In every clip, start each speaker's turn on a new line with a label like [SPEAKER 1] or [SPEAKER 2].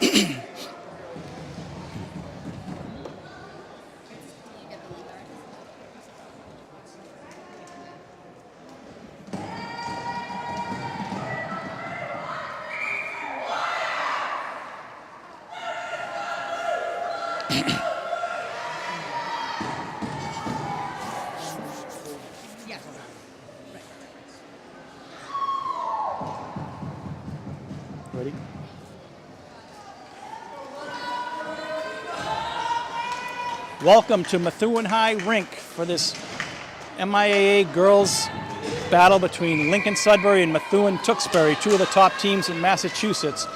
[SPEAKER 1] Ready? Welcome to Methuen High Rink for this MIAA girls battle between Lincoln-Sudbury and Methuen-Tewksbury, two of the top teams in Massachusetts.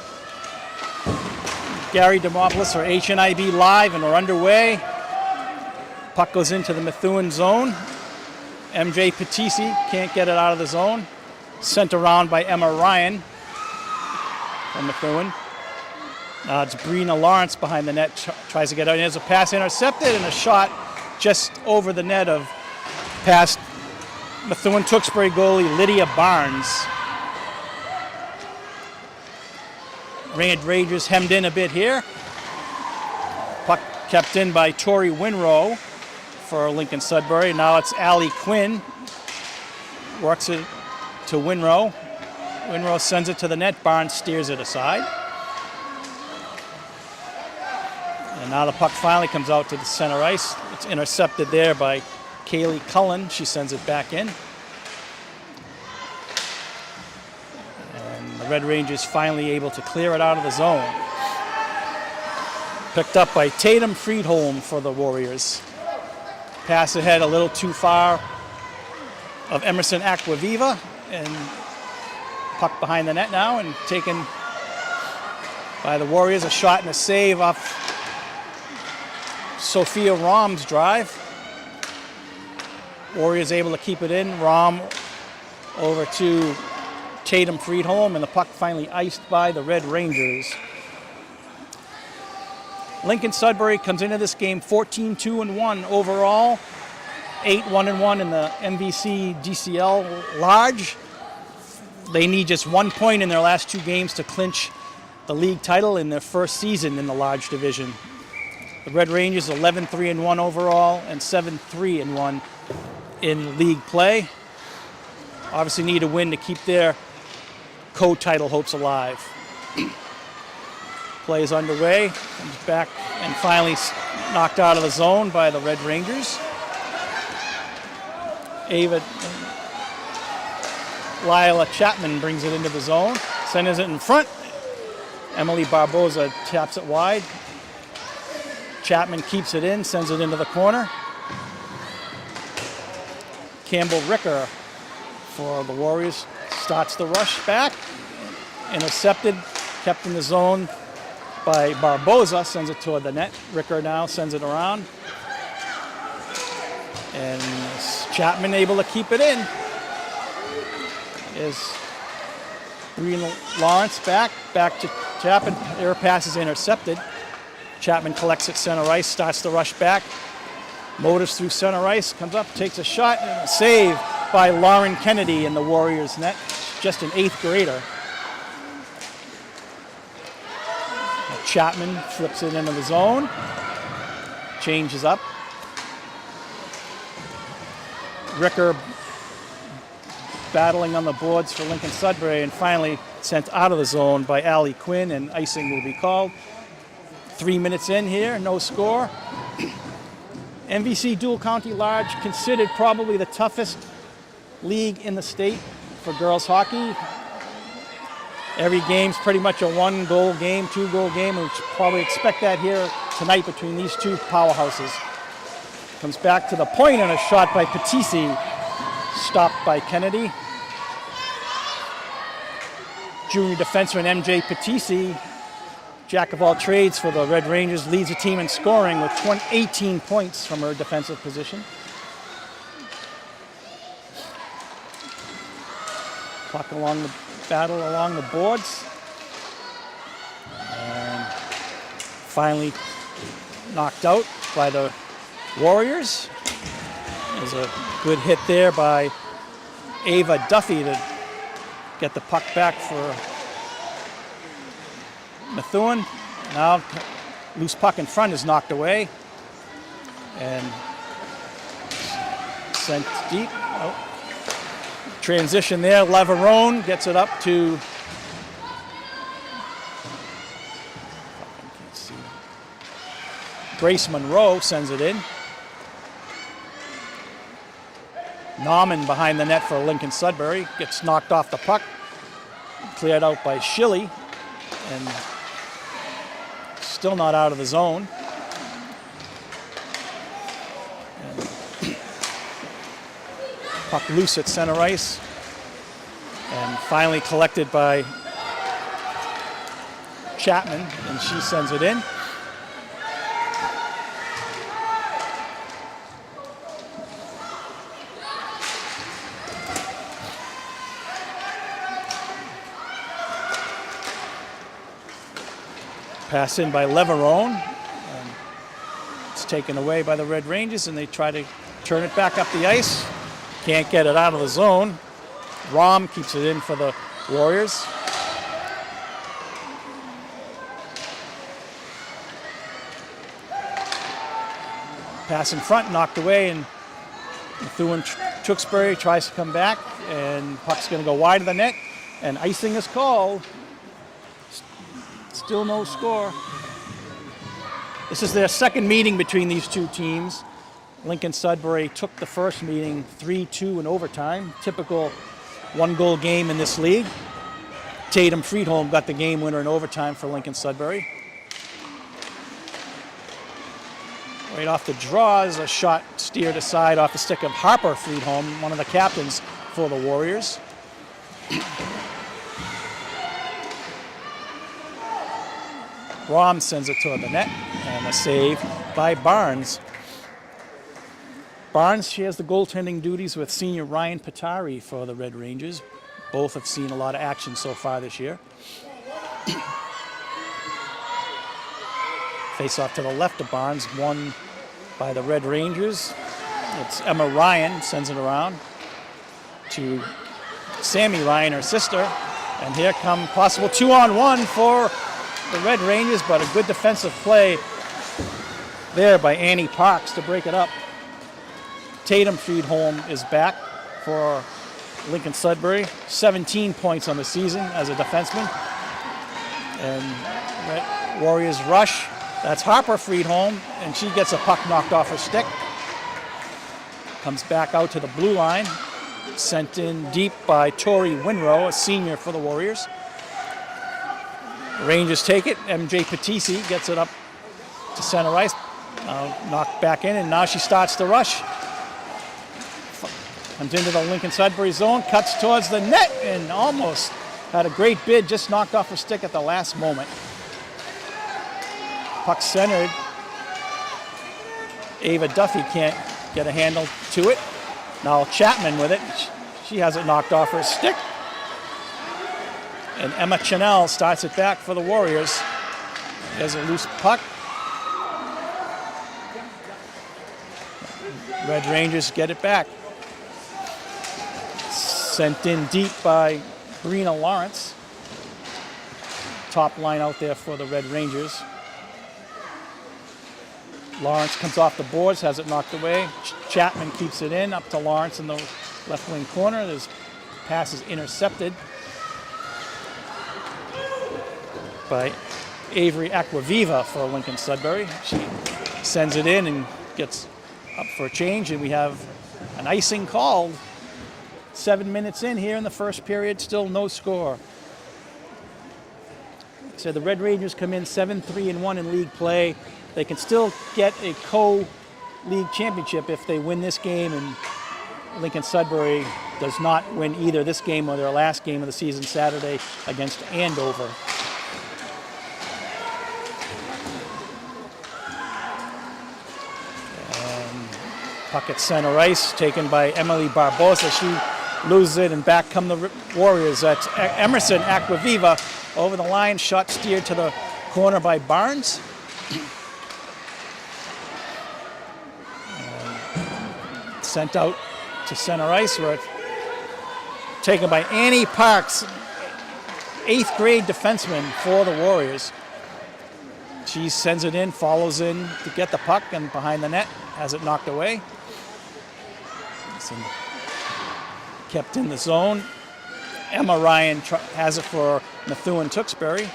[SPEAKER 1] Gary Demopoulos for HNIB live, and we're underway. Puck goes into the Methuen zone. MJ Patisi can't get it out of the zone. Sent around by Emma Ryan from Methuen. It's Brina Lawrence behind the net, tries to get out. There's a pass intercepted and a shot just over the net of past Methuen-Tewksbury goalie Lydia Barnes. Rangers hemmed in a bit here. Puck kept in by Tori Winrow for Lincoln-Sudbury. Now it's Allie Quinn. Works it to Winrow. Winrow sends it to the net. Barnes steers it aside. And now the puck finally comes out to the center ice. It's intercepted there by Kaylee Cullen. She sends it back in. And the Red Rangers finally able to clear it out of the zone. Picked up by Tatum Friedholm for the Warriors. Pass ahead a little too far of Emerson Aquaviva, and puck behind the net now and taken by the Warriors. A shot and a save off Sophia Rom's drive. Warriors able to keep it in. Rom over to Tatum Friedholm, and the puck finally iced by the Red Rangers. Lincoln-Sudbury comes into this game 14-2-1 overall, 8-1-1 in the MVC DCL Large. They need just 1 point in their last 2 games to clinch the league title in their first season in the Large division. The Red Rangers 11-3-1 overall and 7-3-1 in league play. Obviously need a win to keep their co-title hopes alive. Play is underway, comes back and finally knocked out of the zone by the Red Rangers. Lila Chapman brings it into the zone, sends it in front. Emily Barboza taps it wide. Chapman keeps it in, sends it into the corner. Campbell Ricker for the Warriors starts the rush back. Intercepted, kept in the zone by Barboza, sends it toward the net. Ricker now sends it around. And Chapman able to keep it in. Is Brina Lawrence back to Chapman. Air pass is intercepted. Chapman collects it center ice, starts the rush back. Motors through center ice, comes up, takes a shot, and a save by Lauren Kennedy in the Warriors net. Just an 8th grader. Chapman flips it into the zone. Changes up. Ricker battling on the boards for Lincoln-Sudbury, and finally sent out of the zone by Allie Quinn, and icing will be called. 3 minutes in here, no score. MVC Dual County Large, considered probably the toughest league in the state for girls hockey. Every game's pretty much a 1-goal game, 2-goal game, and we should probably expect that here tonight between these two powerhouses. Comes back to the point, and a shot by Patisi, stopped by Kennedy. Junior defenseman MJ Patisi, jack of all trades for the Red Rangers, leads the team in scoring with 18 points from her defensive position. Puck along the battle along the boards. And finally knocked out by the Warriors. There's a good hit there by Ava Duffy to get the puck back for Methuen. Now, loose puck in front is knocked away and sent deep. Oh. Transition there. Leverone gets it up to Grace Monroe, sends it in. Nauman behind the net for Lincoln-Sudbury. Gets knocked off the puck. Cleared out by Schilly. And still not out of the zone. And puck loose at center ice. And finally collected by Chapman. And she sends it in. Pass in by Leverone, and it's taken away by the Red Rangers, and they try to turn it back up the ice. Can't get it out of the zone. Rom keeps it in for the Warriors. Pass in front, knocked away, and Methuen Tewksbury tries to come back, and puck's going to go wide of the net, and icing is called. Still no score. This is their second meeting between these two teams. Lincoln-Sudbury took the first meeting 3-2 in overtime. Typical one-goal game in this league. Tatum Friedholm got the game winner in overtime for Lincoln-Sudbury. Right off the draw is a shot steered aside off the stick of Harper Friedholm, one of the captains for the Warriors. Rom sends it toward the net, and a save by Barnes. Barnes shares the goaltending duties with senior Ryan Patari for the Red Rangers. Both have seen a lot of action so far this year. Face off to the left of Barnes, won by the Red Rangers. It's Emma Ryan, sends it around to Sammy Ryan, her sister. And here come possible 2-on-1 for the Red Rangers, but a good defensive play there by Annie Parks to break it up. Tatum Friedholm is back for Lincoln-Sudbury. 17 points on the season as a defenseman. And Warriors rush. That's Harper Friedholm, and she gets a puck knocked off her stick. Comes back out to the blue line. Sent in deep by Tori Winrow, a senior for the Warriors. Rangers take it. MJ Patisi gets it up to center ice. Knocked back in, and now she starts to rush. Comes into the Lincoln-Sudbury zone, cuts towards the net, and almost had a great bid, just knocked off her stick at the last moment. Puck centered. Ava Duffy can't get a handle to it. Now Chapman with it. She has it knocked off her stick. And Emma Chanel starts it back for the Warriors. There's a loose puck. Red Rangers get it back. Sent in deep by Brina Lawrence. Top line out there for the Red Rangers. Lawrence comes off the boards, has it knocked away. Chapman keeps it in, up to Lawrence in the left wing corner. This pass is intercepted by Avery Aquaviva for Lincoln-Sudbury. She sends it in and gets up for a change, and we have an icing called. 7 minutes in here in the first period, still no score. So the Red Rangers come in 7-3-1 in league play. They can still get a co-league championship if they win this game, and Lincoln-Sudbury does not win either this game or their last game of the season Saturday against Andover. And puck at center ice, taken by Emily Barbosa. She loses it, and back come the Warriors. That's Emerson Aquaviva over the line, shot steered to the corner by Barnes. Sent out to center ice, where it's taken by Annie Parks, 8th grade defenseman for the Warriors. She sends it in, follows in to get the puck, and behind the net, has it knocked away. Kept in the zone. Emma Ryan has it for Methuen Tewksbury.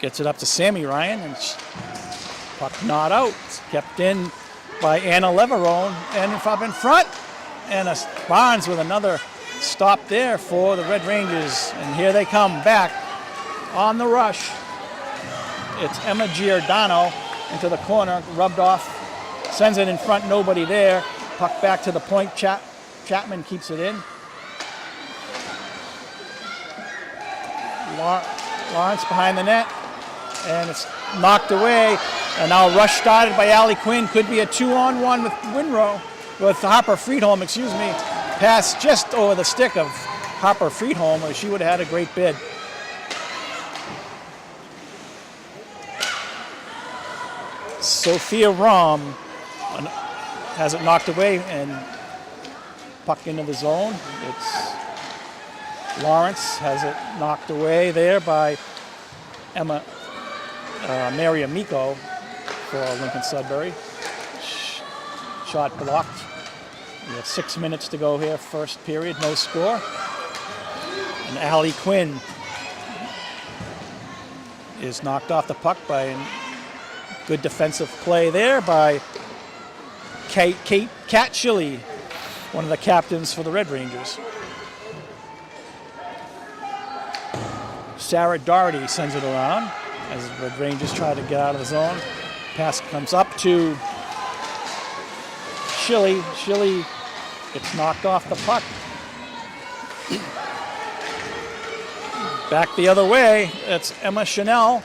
[SPEAKER 1] Gets it up to Sammy Ryan, and puck not out. It's kept in by Anna Leverone, and up in front. And Barnes with another stop there for the Red Rangers. And here they come back on the rush. It's Emma Giordano into the corner, rubbed off, sends it in front, nobody there. Puck back to the point, Chapman keeps it in. Lawrence behind the net, and it's knocked away. And now rush started by Allie Quinn. Could be a 2-on-1 with Harper Friedholm, Pass just over the stick of Harper Friedholm, or she would have had a great bid. Sophia Rom has it knocked away and puck into the zone. It's Lawrence has it knocked away there by Mary Amico for Lincoln-Sudbury. Shot blocked. We have 6 minutes to go here, first period, no score. And Allie Quinn is knocked off the puck by a good defensive play there by Kat Shilley, one of the captains for the Red Rangers. Sarah Doherty sends it around as the Red Rangers try to get out of the zone. Pass comes up to Shilley. Shilley gets knocked off the puck. Back the other way, it's Emma Chanel.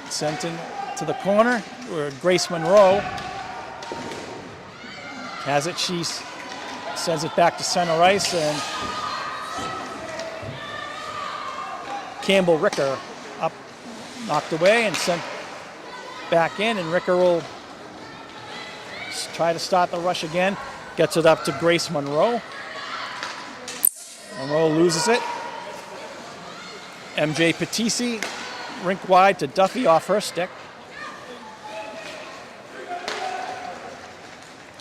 [SPEAKER 1] Sent in to the corner where Grace Monroe has it. She sends it back to center ice, and Campbell Ricker up, knocked away and sent back in, and Ricker will try to start the rush again. Gets it up to Grace Monroe. Monroe loses it. MJ Patisi, rink wide to Duffy off her stick.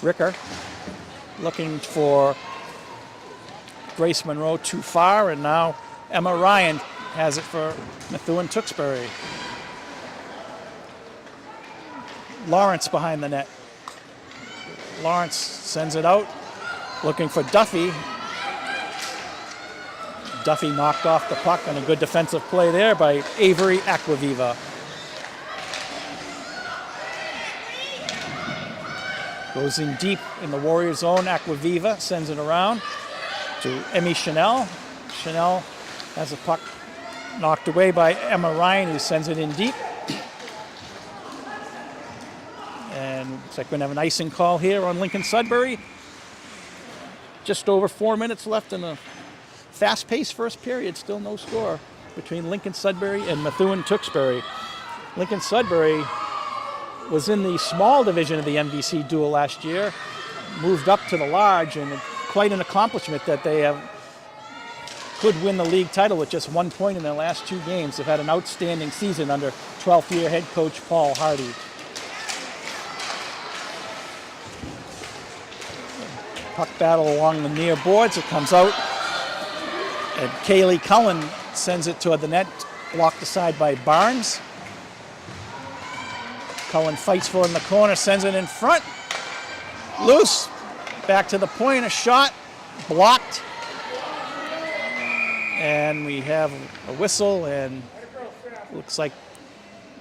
[SPEAKER 1] Ricker looking for Grace Monroe too far, and now Emma Ryan has it for Methuen Tewksbury. Lawrence behind the net. Lawrence sends it out, looking for Duffy. Duffy knocked off the puck, and a good defensive play there by Avery Aquaviva. Goes in deep in the Warrior zone. Aquaviva sends it around to Emmy Chanel. Chanel has a puck knocked away by Emma Ryan, who sends it in deep. And looks like we're going to have an icing call here on Lincoln-Sudbury. Just over 4 minutes left in a fast-paced first period. Still no score between Lincoln-Sudbury and Methuen Tewksbury. Lincoln-Sudbury was in the small division of the MVC duel last year, moved up to the large, and quite an accomplishment that they could win the league title with just 1 point in their last 2 games. They've had an outstanding season under 12th-year head coach Paul Hardy. Puck battle along the near boards. It comes out, and Kaylee Cullen sends it toward the net, blocked aside by Barnes. Cullen fights for it in the corner, sends it in front. Loose. Back to the point, a shot, blocked. And we have a whistle, and looks like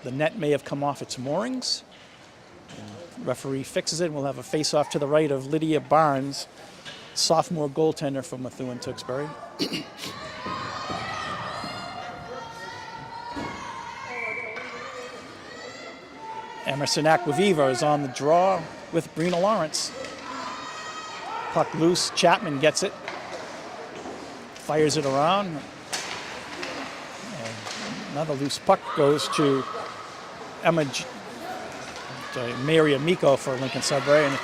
[SPEAKER 1] the net may have come off its moorings. The referee fixes it, and we'll have a face-off to the right of Lydia Barnes, sophomore goaltender from Methuen Tewksbury. Emerson Aquaviva is on the draw with Brina Lawrence. Puck loose, Chapman gets it, fires it around. And another loose puck goes to Mary Amico for Lincoln-Sudbury. And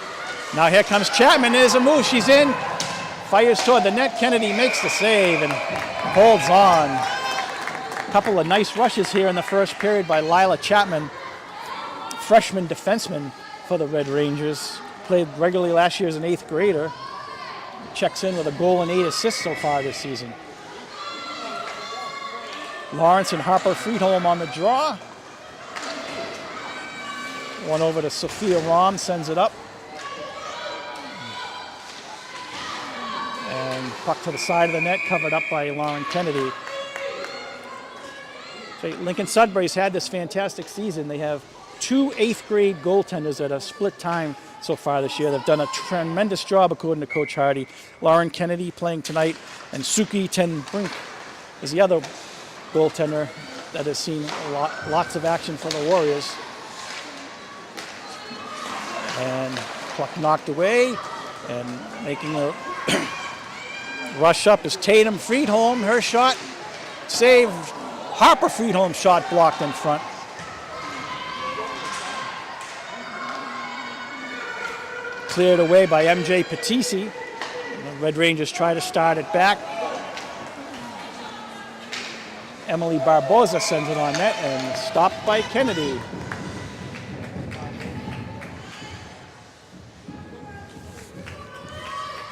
[SPEAKER 1] now here comes Chapman. There's a move. She's in. Fires toward the net. Kennedy makes the save and holds on. couple of nice rushes here in the first period by Lila Chapman, freshman defenseman for the Red Rangers. Played regularly last year as an 8th grader. Checks in with a goal and 8 assists so far this season. Lawrence and Harper Friedholm on the draw. One over to Sophia Rahm, sends it up. And puck to the side of the net, covered up by Lauren Kennedy. So Lincoln-Sudbury's had this fantastic season. They have 2 8th grade goaltenders that have split time so far this year. They've done a tremendous job, according to Coach Hardy. Lauren Kennedy playing tonight, and Suki Tenbrink is the other goaltender that has seen lots of action for the Warriors. And puck knocked away, and making a rush up is Tatum Friedholm. Her shot saved. Harper Friedholm's shot blocked in front. Cleared away by MJ Patisi. The Red Rangers try to start it back. Emily Barboza sends it on net and stopped by Kennedy.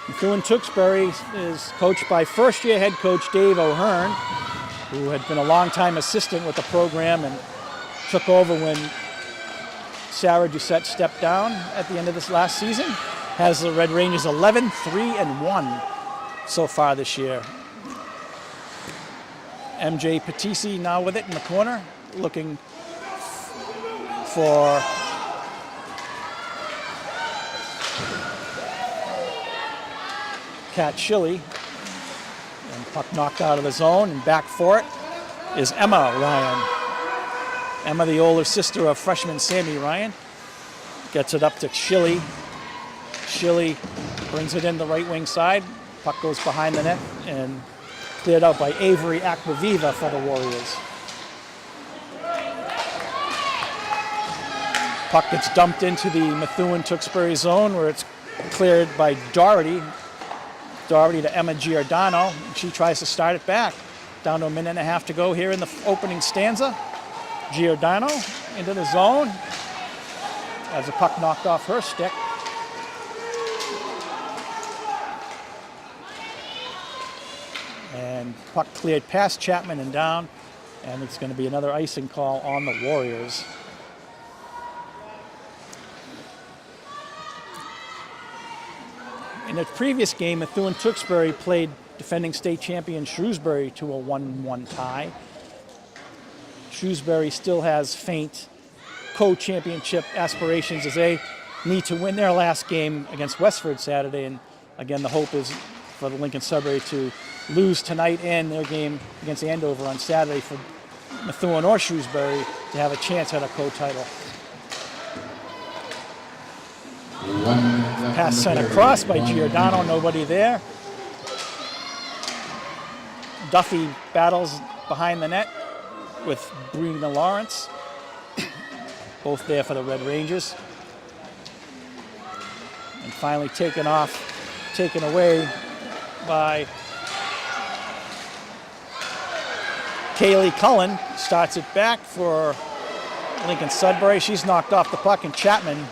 [SPEAKER 1] Methuen-Tewksbury is coached by first-year head coach Dave O'Hearn, who had been a long-time assistant with the program and took over when Sarah Doucette stepped down at the end of this last season. Has the Red Rangers 11-3-1 so far this year. MJ Patisi now with it in the corner, looking for Kat Schilly. And puck knocked out of the zone, and back for it is Emma Ryan. Emma, the older sister of freshman Sammy Ryan, gets it up to Schilly. Schilly brings it in the right wing side. Puck goes behind the net and cleared out by Avery Aquaviva for the Warriors. Puck gets dumped into the Methuen-Tewksbury zone, where it's cleared by Doherty. Doherty to Emma Giordano. She tries to start it back. Down to a minute and a half to go here in the opening stanza. Giordano into the zone. Has a puck knocked off her stick. And puck cleared past Chapman and down. And it's going to be another icing call on the Warriors. In the previous game, Methuen-Tewksbury played defending state champion Shrewsbury to a 1-1 tie. Shrewsbury still has faint co-championship aspirations as they need to win their last game against Westford Saturday. And again, the hope is for the Lincoln-Sudbury to lose tonight and their game against Andover on Saturday for Methuen or Shrewsbury to have a chance at a co-title. Pass sent across by Giordano, nobody there. Duffy battles behind the net with Brina Lawrence. Both there for the Red Rangers. And finally taken away by Kaylee Cullen. Starts it back for Lincoln-Sudbury. She's knocked off the puck, and Chapman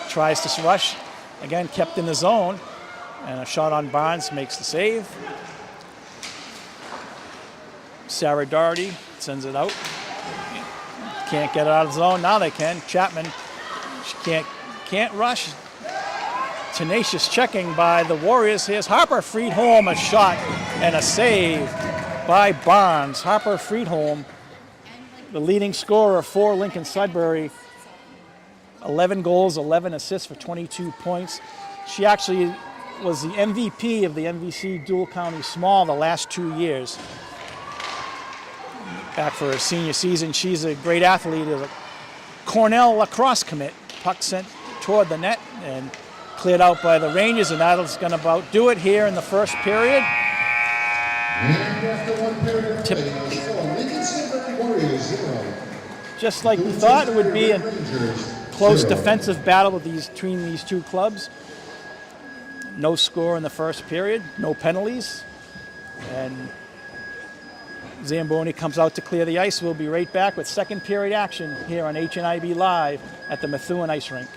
[SPEAKER 1] tries to rush. Again, kept in the zone. And a shot on Barnes makes the save. Sarah Doherty sends it out. Can't get it out of the zone. Now they can. Chapman, she can't rush. Tenacious checking by the Warriors. Here's Harper Friedholm, a shot and a save by Barnes. Harper Friedholm, the leading scorer for Lincoln-Sudbury. 11 goals, 11 assists for 22 points. She actually was the MVP of the MVC Dual County Small the last 2 years. Back for her senior season. She's a great athlete, a Cornell lacrosse commit. Puck sent toward the net and cleared out by the Rangers, and that'll going to about do it here in the first period. Just like we thought, it would be a close defensive battle between these two clubs. No score in the first period, no penalties, and Zamboni comes out to clear the ice. We'll be right back with second period action here on HNIB Live at the Methuen Ice Rink.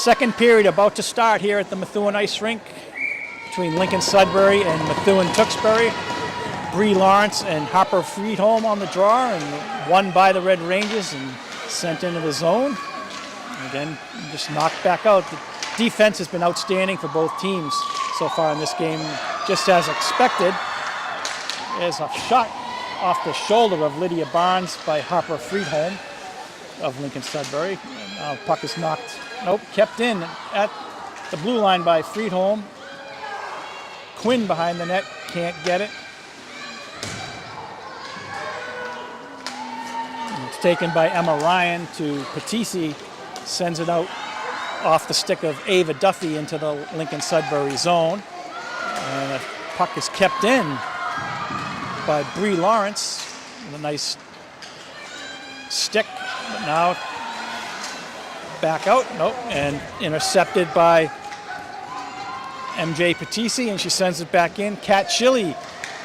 [SPEAKER 1] Second period about to start here at the Methuen Ice Rink between Lincoln-Sudbury and Methuen-Tewksbury. Bree Lawrence and Harper Friedholm on the draw, and won by the Red Rangers and sent into the zone. Again, just knocked back out. The defense has been outstanding for both teams so far in this game, just as expected. There's a shot off the shoulder of Lydia Barnes by Harper Friedholm of Lincoln-Sudbury. Now puck is knocked, kept in at the blue line by Friedholm. Quinn behind the net, can't get it. It's taken by Emma Ryan to Patisi, sends it out off the stick of Ava Duffy into the Lincoln-Sudbury zone. And the puck is kept in by Bree Lawrence with a nice stick, but now back out, and intercepted by MJ Patisi, and she sends it back in. Kat Schilly,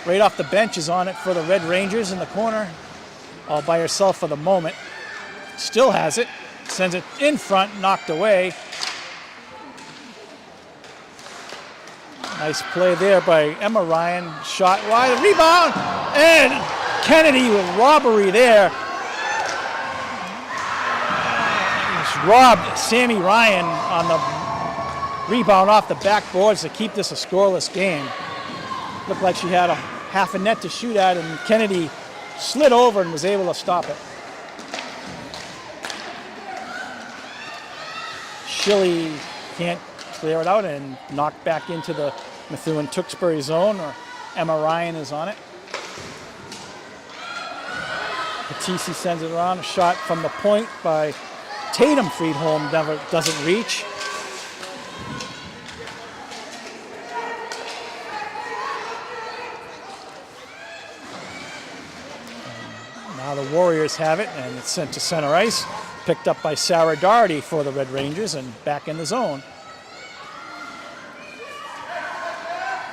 [SPEAKER 1] right off the bench, is on it for the Red Rangers in the corner, all by herself for the moment. Still has it, sends it in front, knocked away. Nice play there by Emma Ryan, shot wide, rebound, and Kennedy with robbery there. Robbed Sammy Ryan on the rebound off the backboards to keep this a scoreless game. Looked like she had a half a net to shoot at, and Kennedy slid over and was able to stop it. Schilly can't clear it out and knocked back into the Methuen-Tewksbury zone, or Emma Ryan is on it. Patisi sends it around, a shot from the point by Tatum Friedholm doesn't reach. Now the Warriors have it, and it's sent to center ice. Picked up by Sarah Doherty for the Red Rangers, and back in the zone.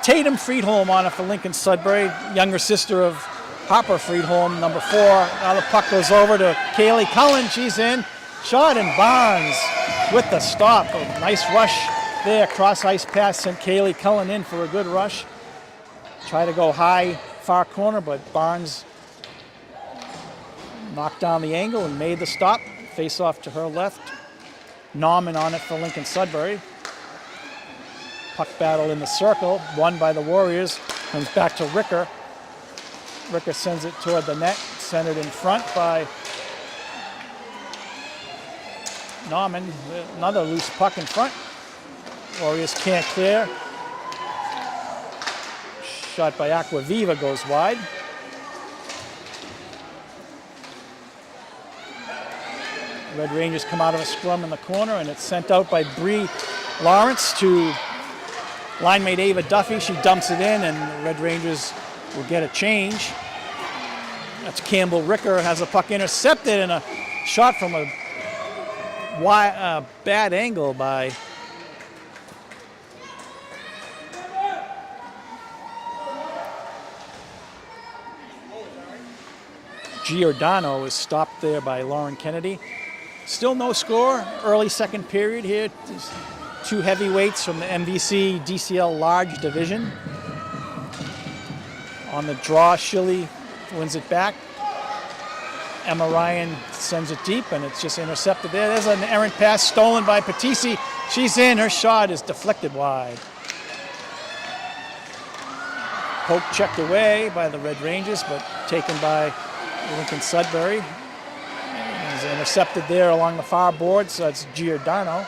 [SPEAKER 1] Tatum Friedholm on it for Lincoln-Sudbury, younger sister of Harper Friedholm, number 4. Now the puck goes over to Kaylee Cullen. She's in. Shot, and Barnes with the stop. A nice rush there. Cross ice pass sent Kaylee Cullen in for a good rush. Try to go high, far corner, but Barnes knocked down the angle and made the stop. Face off to her left. Nauman on it for Lincoln-Sudbury. Puck battle in the circle, won by the Warriors. Comes back to Ricker. Ricker sends it toward the net, centered in front by Nauman. Another loose puck in front. Warriors can't clear. Shot by Aquaviva goes wide. Red Rangers come out of a scrum in the corner, and it's sent out by Bree Lawrence to line mate Ava Duffy. She dumps it in, and the Red Rangers will get a change. That's Campbell Ricker, has a puck intercepted, and a shot from a bad angle by Giordano, is stopped there by Lauren Kennedy. Still no score. Early second period here. Two heavyweights from the MVC DCL large division. On the draw, Schilly wins it back. Emma Ryan sends it deep, and it's just intercepted there. There's an errant pass stolen by Patisi. She's in. Her shot is deflected wide. Poke checked away by the Red Rangers, but taken by Lincoln-Sudbury. Is intercepted there along the far board, so it's Giordano.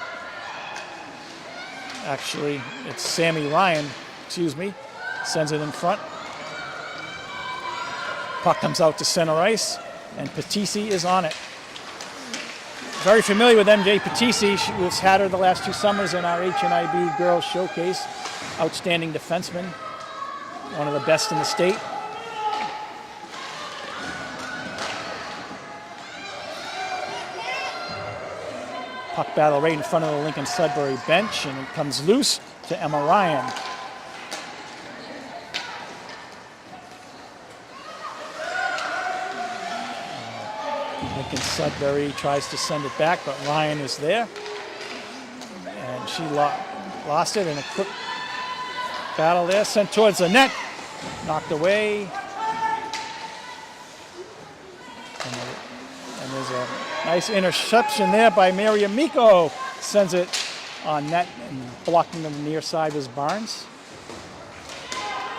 [SPEAKER 1] Actually, it's Sammy Ryan, sends it in front. Puck comes out to center ice, and Patisi is on it. Very familiar with MJ Patisi. We've had her the last 2 summers in our HNIB Girls Showcase. Outstanding defenseman, one of the best in the state. Puck battle right in front of the Lincoln-Sudbury bench, and it comes loose to Emma Ryan. Lincoln-Sudbury tries to send it back, but Ryan is there. She lost it in a quick battle there. Sent towards the net. Knocked away. And there's a nice interception there by Mary Amico. Sends it on net, and blocking the near side was Barnes.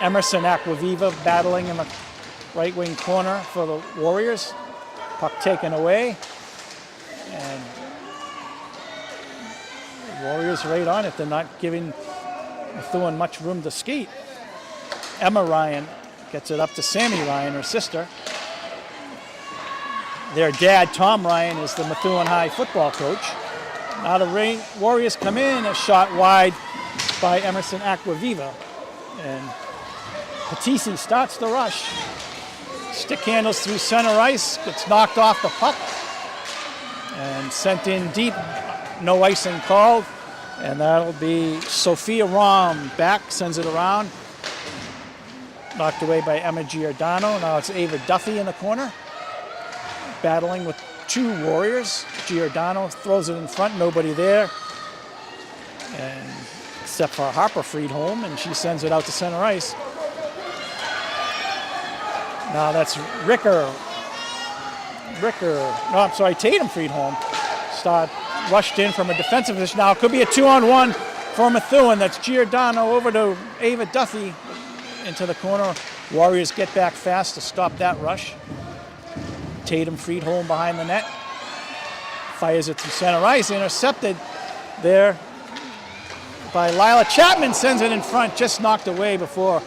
[SPEAKER 1] Emerson Aquaviva battling in the right wing corner for the Warriors. Puck taken away. And the Warriors right on it. They're not giving Methuen much room to skate. Emma Ryan gets it up to Sammy Ryan, her sister. Their dad, Tom Ryan, is the Methuen High football coach. Now the Warriors come in, a shot wide by Emerson Aquaviva. And Patisi starts the rush. Stick handles through center ice, gets knocked off the puck and sent in deep. No icing called. And that'll be Sophia Rom back, sends it around. Knocked away by Emma Giordano. Now it's Ava Duffy in the corner, battling with two Warriors. Giordano throws it in front, nobody there. And except for Harper Friedholm, and she sends it out to center ice. Now that's Tatum Friedholm. Rushed in from a defensive position. Now it could be a 2-on-1 for Methuen. That's Giordano over to Ava Duffy into the corner. Warriors get back fast to stop that rush. Tatum Friedholm behind the net. Fires it to center ice. Intercepted there by Lila Chapman. Sends it in front. Just knocked away before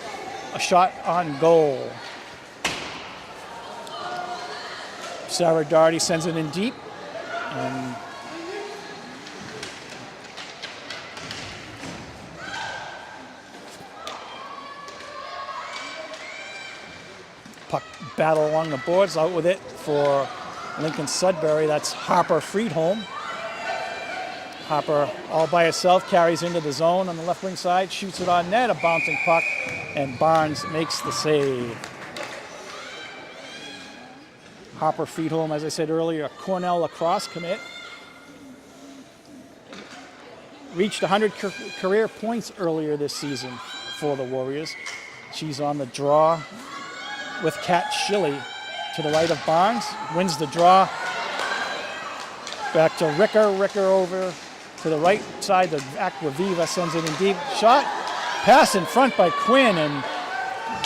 [SPEAKER 1] a shot on goal. Sarah Doherty sends it in deep. And puck battle along the boards, out with it for Lincoln-Sudbury. That's Harper Friedholm. Harper all by herself carries into the zone on the left wing side, shoots it on net, a bouncing puck, and Barnes makes the save. Harper Friedholm, as I said earlier, a Cornell lacrosse commit. Reached 100 career points earlier this season for the Warriors. She's on the draw with Kat Schilly to the right of Barnes. Wins the draw. Back to Ricker. Ricker over to the right side to Aquaviva. Sends it in deep. Shot. Pass in front by Quinn, and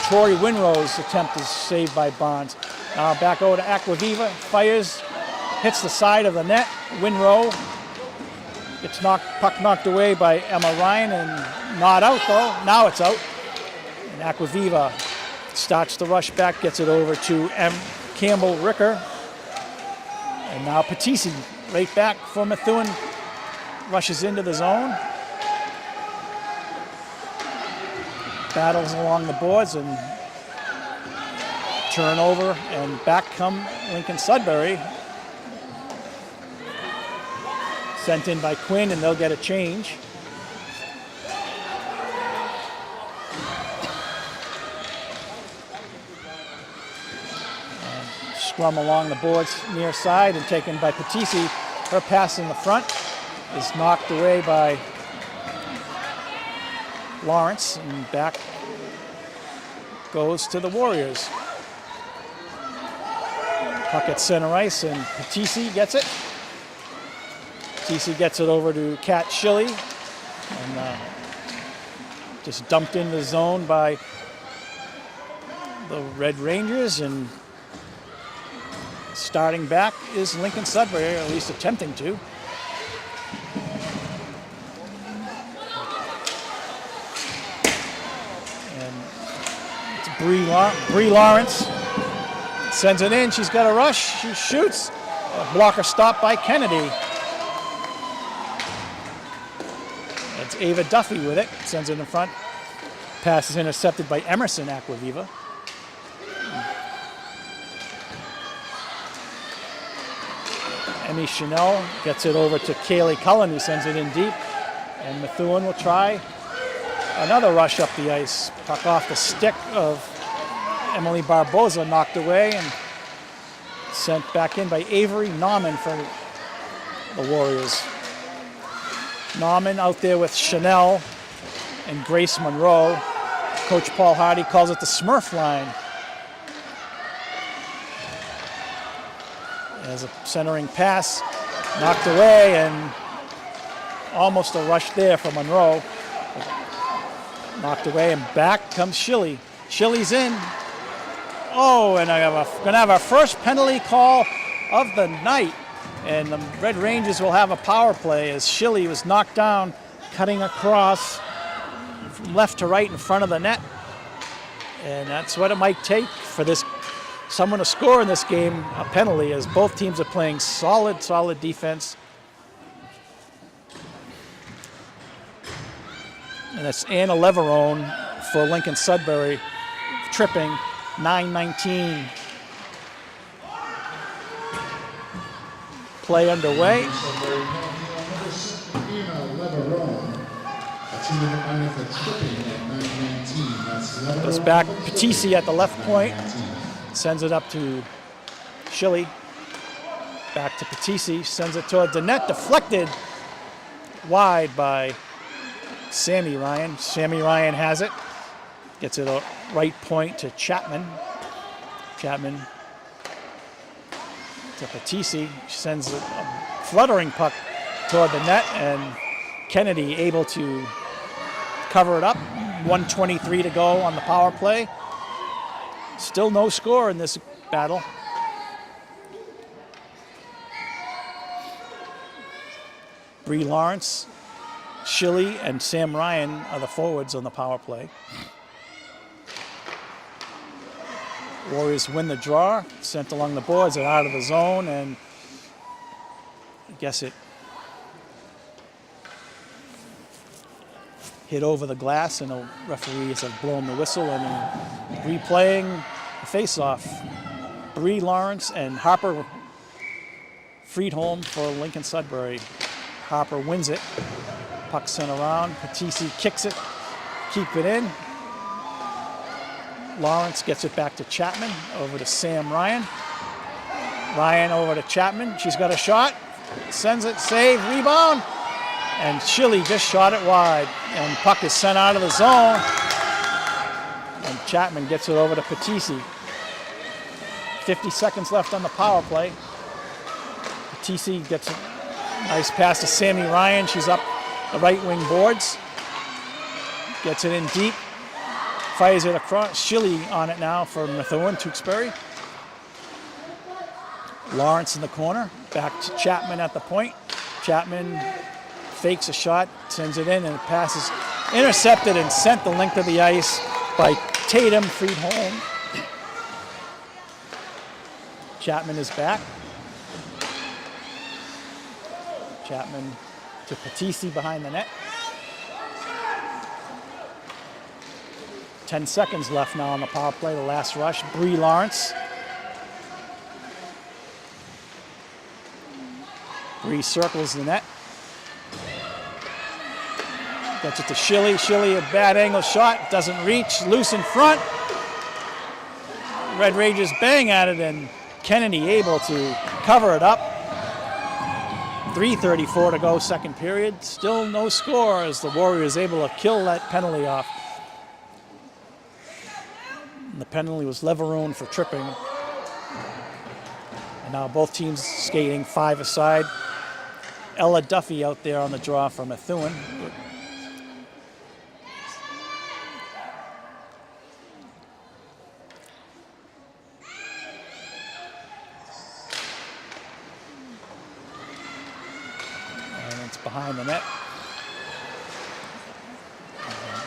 [SPEAKER 1] Tori Winrow's attempt is saved by Barnes. Now back over to Aquaviva. Fires. Hits the side of the net. Winrow gets puck knocked away by Emma Ryan, and not out though. Now it's out. And Aquaviva starts the rush back, gets it over to Campbell Ricker. And now Patisi right back for Methuen. Rushes into the zone. Battles along the boards, and turnover, and back come Lincoln-Sudbury. Sent in by Quinn, and they'll get a change. Scrum along the boards near side and taken by Patisi. Her pass in the front is knocked away by Lawrence, and back goes to the Warriors. Puck at center ice, and Patisi gets it. Patisi gets it over to Kat Schilly, and just dumped in the zone by the Red Rangers, and starting back is Lincoln-Sudbury, or at least attempting to. And it's Bree Lawrence. Sends it in. She's got a rush. She shoots. A blocker stopped by Kennedy. It's Ava Duffy with it. Sends it in front. Pass is intercepted by Emerson Aquaviva. Emmy Chanel gets it over to Kaylee Cullen, who sends it in deep. And Methuen will try another rush up the ice. Puck off the stick of Emily Barboza, knocked away, and sent back in by Avery Nauman for the Warriors. Nauman out there with Chanel and Grace Monroe. Coach Paul Hardy calls it the Smurf line. As a centering pass, knocked away, and almost a rush there for Monroe. Knocked away, and back comes Schilly. Schilly's in. Oh, and gonna have our first penalty call of the night. And the Red Rangers will have a power play as Schilly was knocked down, cutting across from left to right in front of the net. And that's what it might take for someone to score in this game, a penalty, as both teams are playing solid defense. And that's Anna Leverone for Lincoln-Sudbury, tripping, 9:19. Play underway. Goes back, Patisi at the left point. Sends it up to Schilly. Back to Patisi, sends it toward the net, deflected wide by Sammy Ryan. Sammy Ryan has it. Gets it a right point to Chapman. Chapman to Patisi, sends a fluttering puck toward the net, and Kennedy able to cover it up. 1:23 to go on the power play. Still no score in this battle. Bree Lawrence, Schilly, and Sam Ryan are the forwards on the power play. Warriors win the draw, sent along the boards and out of the zone, and I guess it hit over the glass, and the referees have blown the whistle, and replaying the face-off. Bree Lawrence and Harper Friedholm for Lincoln-Sudbury. Harper wins it. Puck sent around. Patisi kicks it. Keep it in. Lawrence gets it back to Chapman. Over to Sam Ryan. Ryan over to Chapman. She's got a shot. Sends it. Save. Rebound. And Schilly just shot it wide. And puck is sent out of the zone. And Chapman gets it over to Patisi. 50 seconds left on the power play. Patisi gets a nice pass to Sammy Ryan. She's up the right wing boards. Gets it in deep. Fires it across. Schilly on it now for Methuen, Tewksbury. Lawrence in the corner. Back to Chapman at the point. Chapman fakes a shot, sends it in, and it passes intercepted and sent the length of the ice by Tatum Friedholm. Chapman is back. Chapman to Patisi behind the net. 10 seconds left now on the power play, the last rush. Bree Lawrence. Bree circles the net. Gets it to Schilly. Schilly, a bad angle shot. Doesn't reach. Loose in front. Red Rangers bang at it, and Kennedy able to cover it up. 3:34 to go, second period. Still no score as the Warriors able to kill that penalty off. And the penalty was Leveroon for tripping. And now both teams skating 5 aside. Ella Duffy out there on the draw for Methuen. And it's behind the net.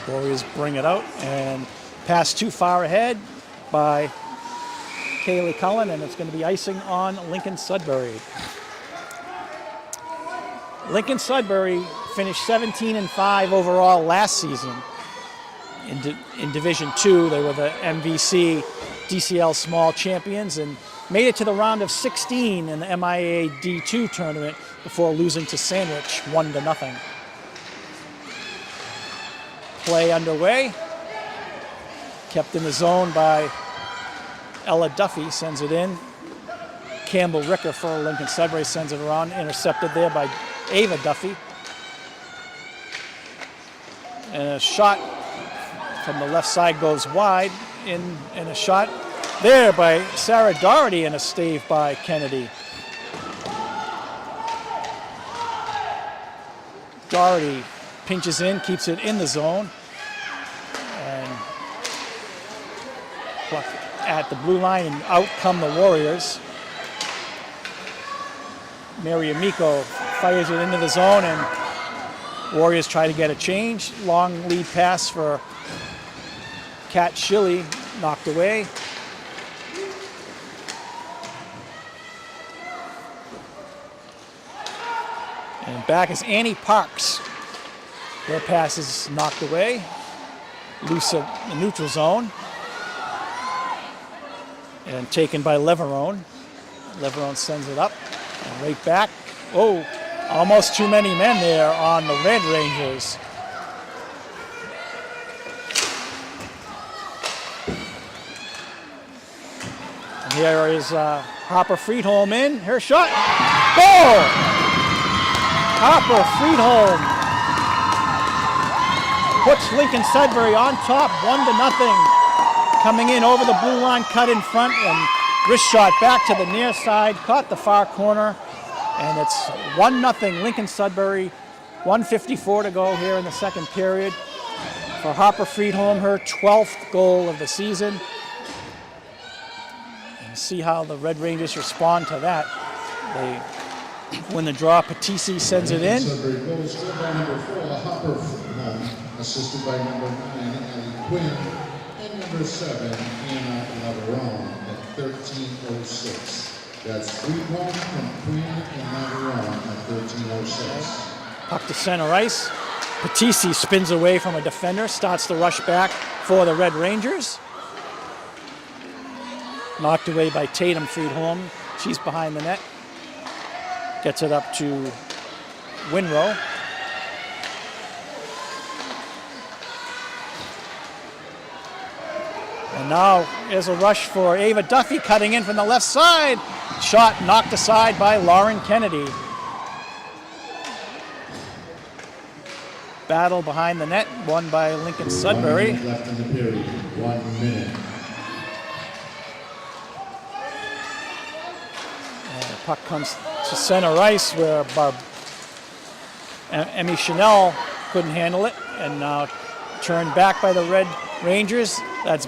[SPEAKER 1] Warriors bring it out, and pass too far ahead by Kaylee Cullen, and it's going to be icing on Lincoln-Sudbury. Lincoln-Sudbury finished 17-5 overall last season in Division II. They were the MVC DCL Small Champions and made it to the round of 16 in the MIAA D2 tournament before losing to Sandwich 1-0. Play underway. Kept in the zone by Ella Duffy, sends it in. Campbell Ricker for Lincoln-Sudbury sends it around, intercepted there by Ava Duffy. And a shot from the left side goes wide. And a shot there by Sarah Doherty and a stave by Kennedy. Doherty pinches in, keeps it in the zone. And plucked at the blue line, and out come the Warriors. Mary Amico fires it into the zone, and Warriors try to get a change. Long lead pass for Kat Schilly, knocked away. And back is Annie Parks. Their pass is knocked away. Loose at the neutral zone. And taken by Leverone. Leverone sends it up. And right back. Oh, almost too many men there on the Red Rangers. And here is Harper Friedholm in. Her shot. Goal! Harper Friedholm puts Lincoln-Sudbury on top, 1-0. Coming in over the blue line, cut in front, and wrist shot back to the near side, caught the far corner, and it's 1-0 Lincoln-Sudbury, 1:54 to go here in the second period. For Harper Friedholm, her 12th goal of the season. And see how the Red Rangers respond to that. They win the draw. Patisi sends it in.
[SPEAKER 2] Sudbury goal scored by number 4, Harper Friedholm, assisted by number 9, Ellie Quinn, and number 7, Anna Leverone at 13:06. That's Friedholm from Quinn and Leverone at 13:06.
[SPEAKER 1] Puck to center ice. Patisi spins away from a defender, starts to rush back for the Red Rangers. Knocked away by Tatum Friedholm. She's behind the net. Gets it up to Winrow. And now there's a rush for Ava Duffy cutting in from the left side. Shot knocked aside by Lauren Kennedy. Battle behind the net, won by Lincoln-Sudbury.
[SPEAKER 2] 1 minute left in the period. 1 minute.
[SPEAKER 1] And the puck comes to center ice where Emmy Chanel couldn't handle it, and now turned back by the Red Rangers. That's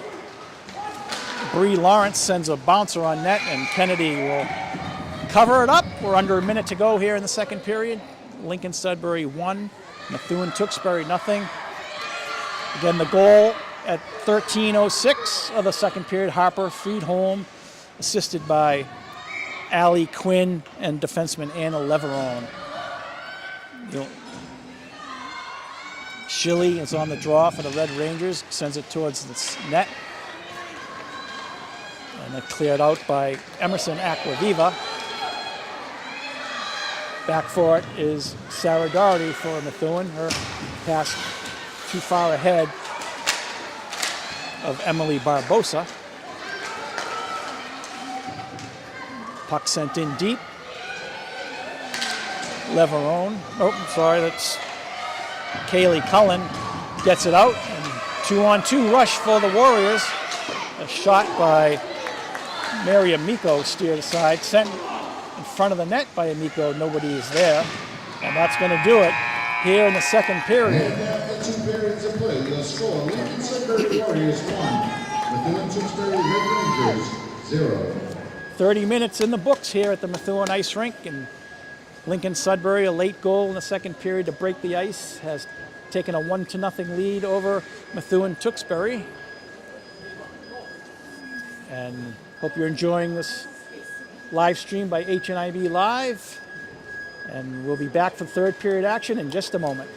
[SPEAKER 1] Bree Lawrence sends a bouncer on net, and Kennedy will cover it up. We're under a minute to go here in the second period. Lincoln-Sudbury 1, Methuen Tewksbury 0. Again, the goal at 13:06 of the second period. Harper Friedholm, assisted by Allie Quinn and defenseman Anna Leverone. Schilly is on the draw for the Red Rangers, sends it towards the net. And then cleared out by Emerson Aquaviva. Back for it is Sarah Doherty for Methuen. Her pass too far ahead of Emily Barbosa. Puck sent in deep. Leverone. Oh, sorry, that's Kaylee Cullen gets it out. And 2-on-2 rush for the Warriors. A shot by Mary Amico steered aside, sent in front of the net by Amico. Nobody is there. And that's going to do it here in the second period.
[SPEAKER 2] And after 2 periods of play, your score, Lincoln-Sudbury Warriors 1, Methuen Tewksbury Red Rangers 0.
[SPEAKER 1] 30 minutes in the books here at the Methuen Ice Rink, and Lincoln-Sudbury, a late goal in the second period to break the ice, has taken a 1-0 lead over Methuen Tewksbury. And hope you're enjoying this live stream by HNIB Live. And we'll be back for third period action in just a moment.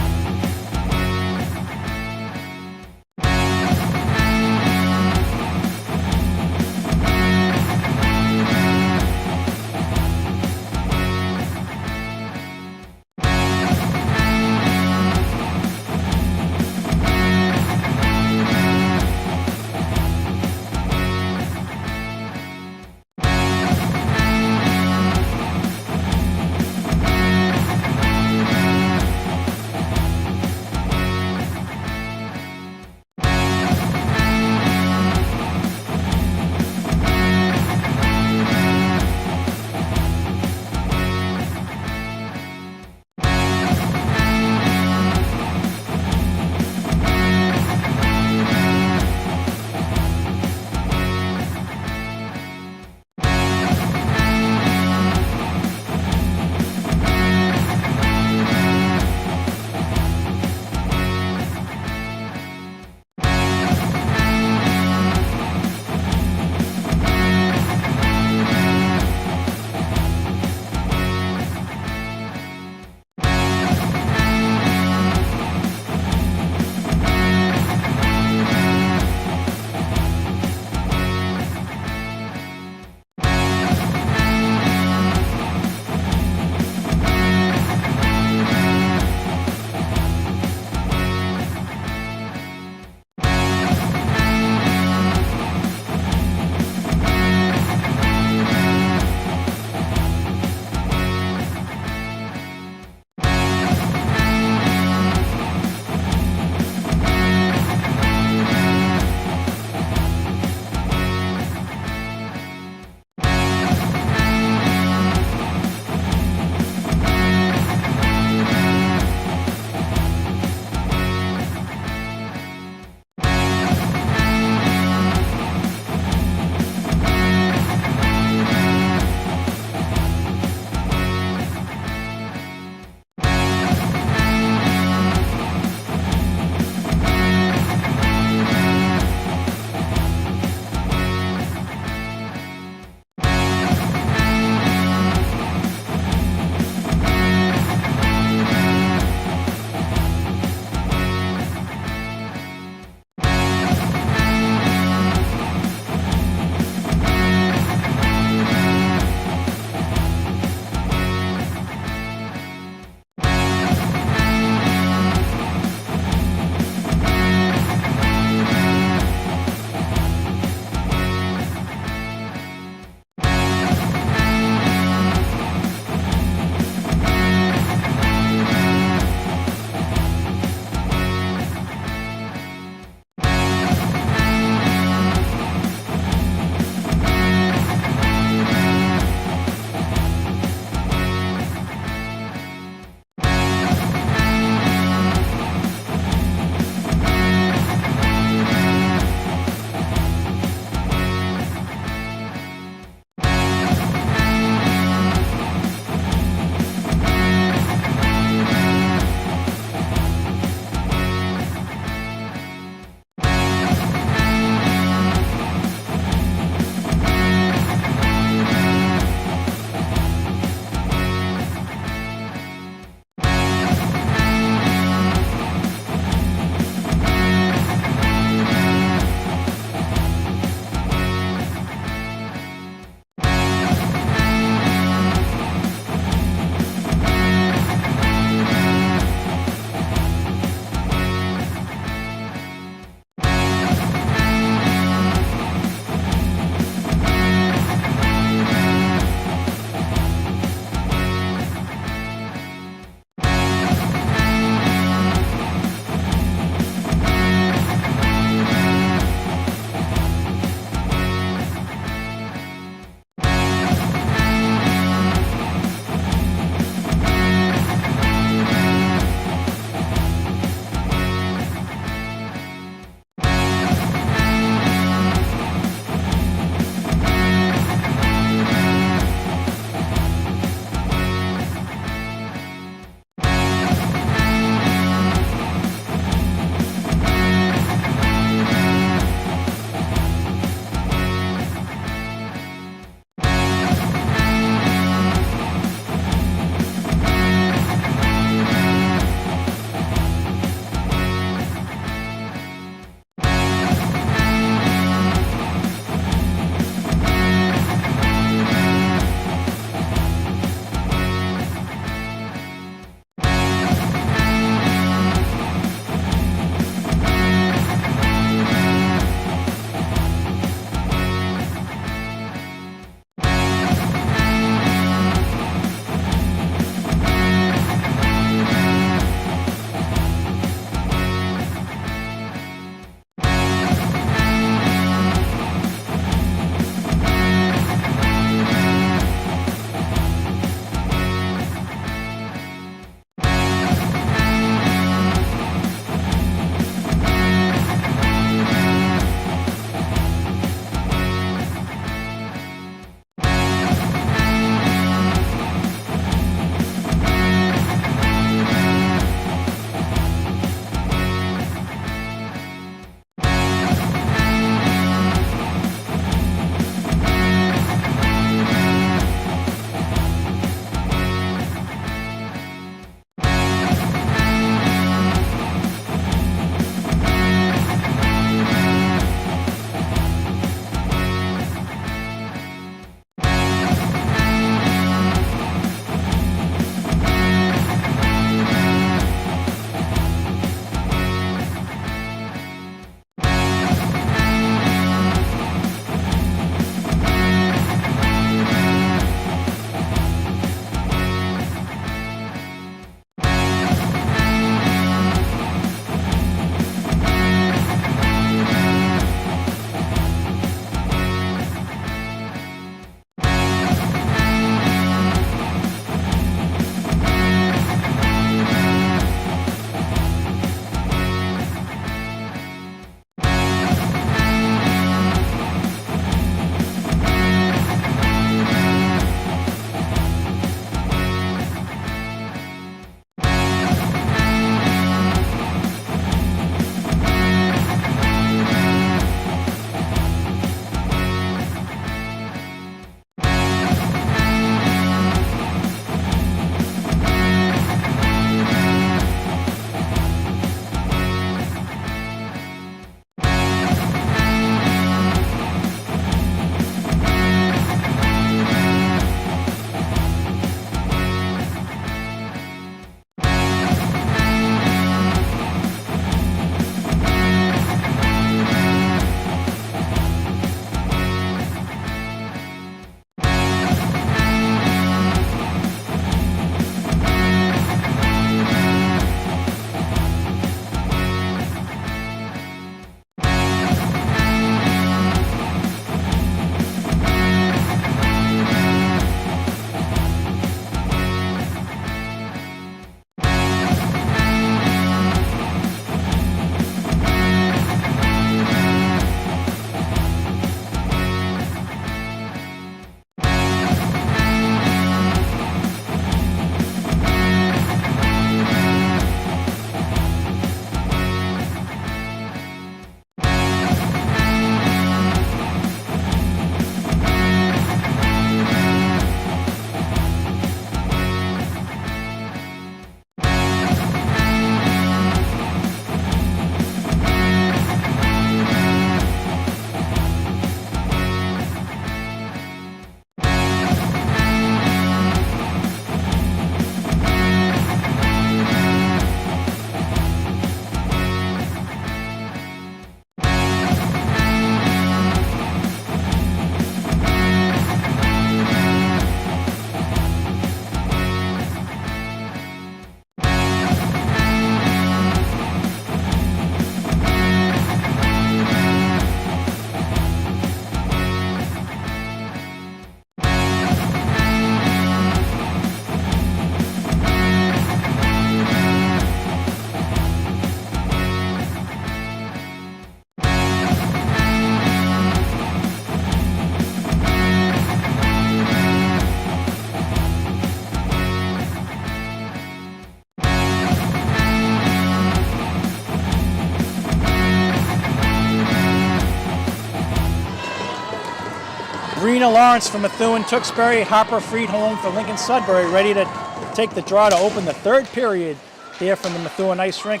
[SPEAKER 1] Sabrina Lawrence from Methuen, Tewksbury, Harper Friedholm for Lincoln-Sudbury, ready to take the draw to open the third period here from the Methuen ice rink.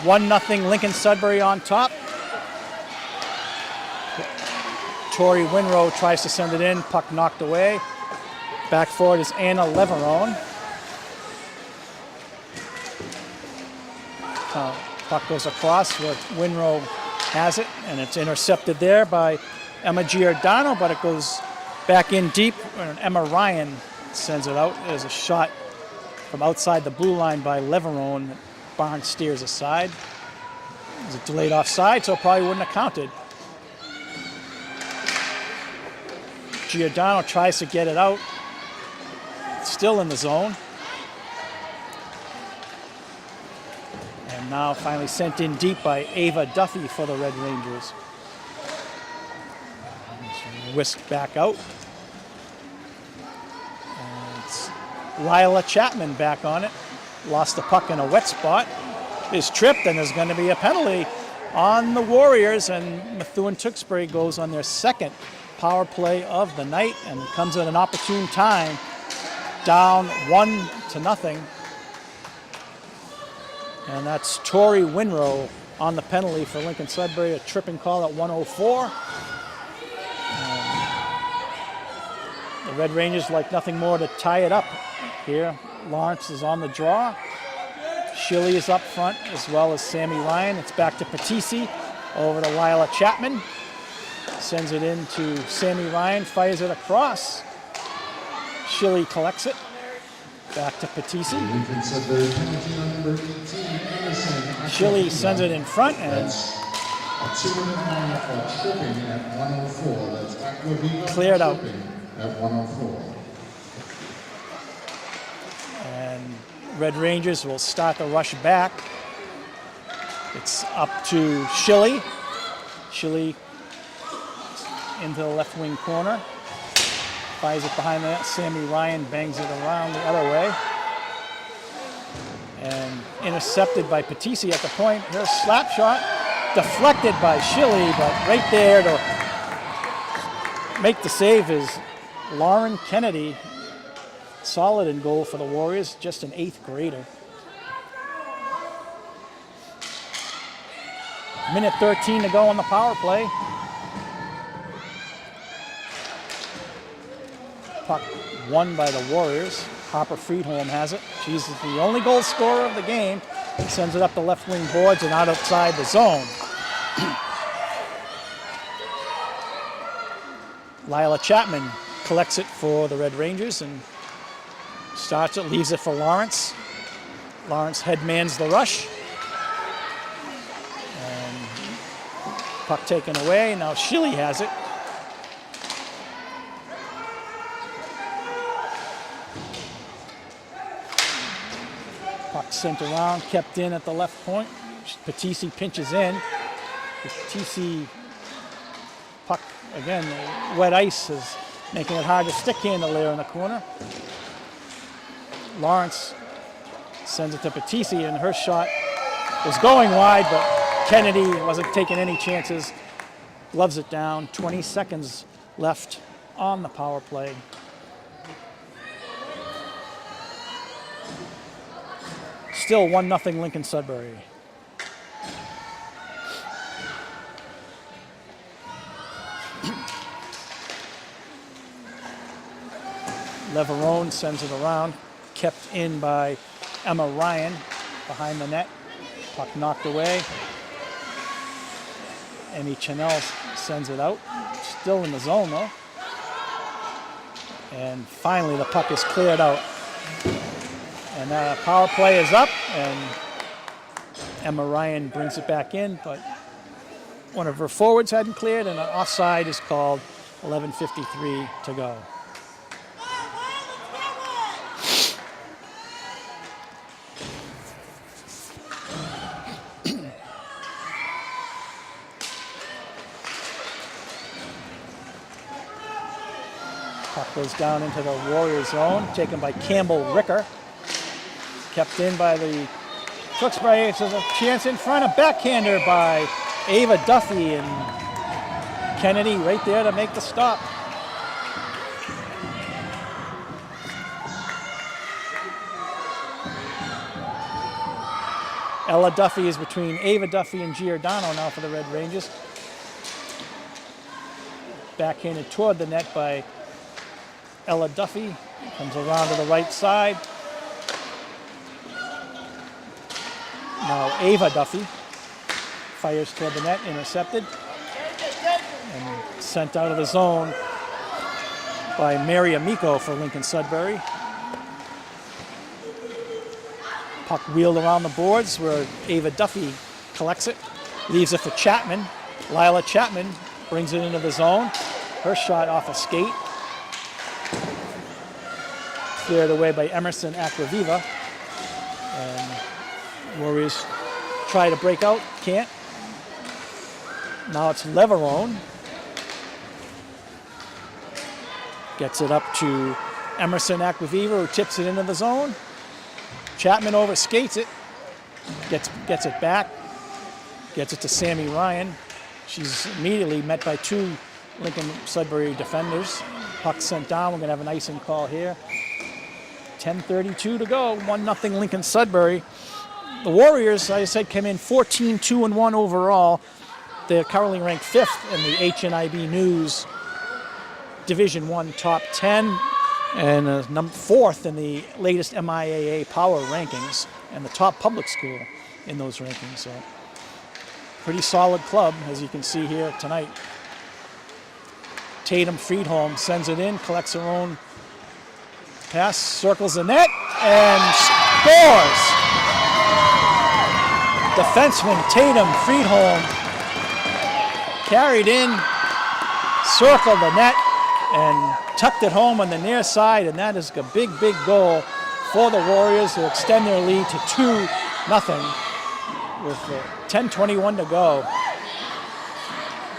[SPEAKER 1] 1-0 Lincoln-Sudbury on top. Tori Winrow tries to send it in, puck knocked away. Back forward is Anna Leverone. Puck goes across where Winrow has it, and it's intercepted there by Emma Giordano, but it goes back in deep, and Emma Ryan sends it out. There's a shot from outside the blue line by Leverone. Barnes steers aside. It was a delayed offside, so it probably wouldn't have counted. Giordano tries to get it out. Still in the zone. And now finally sent in deep by Ava Duffy for the Red Rangers. Whisked back out. And it's Lila Chapman back on it. Lost the puck in a wet spot. Is tripped, and there's going to be a penalty on the Warriors, and Methuen-Tewksbury goes on their second power play of the night and comes at an opportune time, down 1-0. And that's Tori Winrow on the penalty for Lincoln-Sudbury, a tripping call at 1:04. The Red Rangers like nothing more to tie it up here. Lawrence is on the draw. Shilly is up front, as well as Sammy Ryan. It's back to Patisi, over to Lila Chapman. Sends it in to Sammy Ryan, fires it across. Shilly collects it. Back to Patisi. Shilly sends it in front, and cleared out.
[SPEAKER 2] At 104.
[SPEAKER 1] And Red Rangers will start the rush back. It's up to Shilly. Shilly into the left wing corner. Fires it behind the net. Sammy Ryan bangs it around the other way. And intercepted by Patisi at the point. Here's a slap shot. Deflected by Shilly, but right there to make the save is Lauren Kennedy. Solid in goal for the Warriors, just an 8th grader. Minute 13 to go on the power play. Puck won by the Warriors. Harper Friedholm has it. She's the only goal scorer of the game. He sends it up the left wing boards and out outside the zone. Lila Chapman collects it for the Red Rangers and starts it, leaves it for Lawrence. Lawrence headmans the rush. And puck taken away. Now Shilly has it. Puck sent around, kept in at the left point. Patisi pinches in. Patisi puck, again, wet ice is making it hard to stick handle there in the corner. Lawrence sends it to Patisi, and her shot was going wide, but Kennedy wasn't taking any chances. Gloves it down. 20 seconds left on the power play. Still 1-0 Lincoln-Sudbury. Leverone sends it around, kept in by Emma Ryan behind the net. Puck knocked away. Emmy Chanel sends it out. Still in the zone though. And finally the puck is cleared out. And power play is up, and Emma Ryan brings it back in, but one of her forwards hadn't cleared, and an offside is called. 11:53 to go. Puck goes down into the Warriors zone, taken by Campbell Ricker. Kept in by the Tewksbury. There's a chance in front, a backhander by Ava Duffy, and Kennedy right there to make the stop. Ella Duffy is between Ava Duffy and Giordano now for the Red Rangers. Backhanded toward the net by Ella Duffy. Comes around to the right side. Now Ava Duffy fires toward the net, intercepted. And sent out of the zone by Mary Amico for Lincoln-Sudbury. Puck wheeled around the boards where Ava Duffy collects it. Leaves it for Chapman. Lila Chapman brings it into the zone. Her shot off a skate. Cleared away by Emerson Acquaviva. And Warriors try to break out, can't. Now it's Leverone. Gets it up to Emerson Acquaviva, who tips it into the zone. Chapman overskates it, gets it back, gets it to Sammy Ryan. She's immediately met by two Lincoln-Sudbury defenders. Puck sent down, we're gonna have an icing call here. 10:32 to go, 1-0 Lincoln-Sudbury. The Warriors, like I said, came in 14-2-1 overall. They're currently ranked 5th in the HNIB News Division I Top 10. And 4th in the latest MIAA Power rankings, and the top public school in those rankings. So pretty solid club, as you can see here tonight. Tatum Friedholm sends it in, collects her own pass, circles the net, and scores! Defenseman Tatum Friedholm carried in, circled the net, and tucked it home on the near side, and that is a big, big goal for the Warriors to extend their lead to 2-0 with 10:21 to go.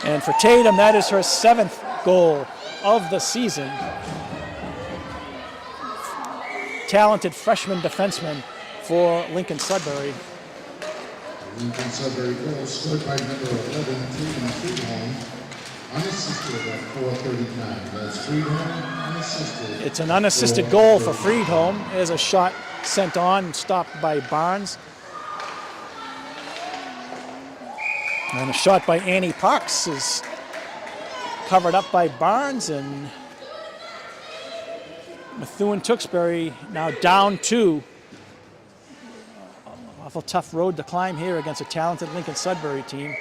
[SPEAKER 1] And for Tatum, that is her 7th goal of the season. Talented freshman defenseman for Lincoln-Sudbury.
[SPEAKER 2] Lincoln-Sudbury goal scored by number 11, Tatum Friedholm. Unassisted at 4:39. That's Friedholm unassisted.
[SPEAKER 1] It's an unassisted goal for Friedholm. There's a shot sent on, stopped by Barnes. And a shot by Annie Parks is covered up by Barnes, and Methuen Tewksbury now down 2. Awful tough road to climb here against a talented Lincoln-Sudbury team.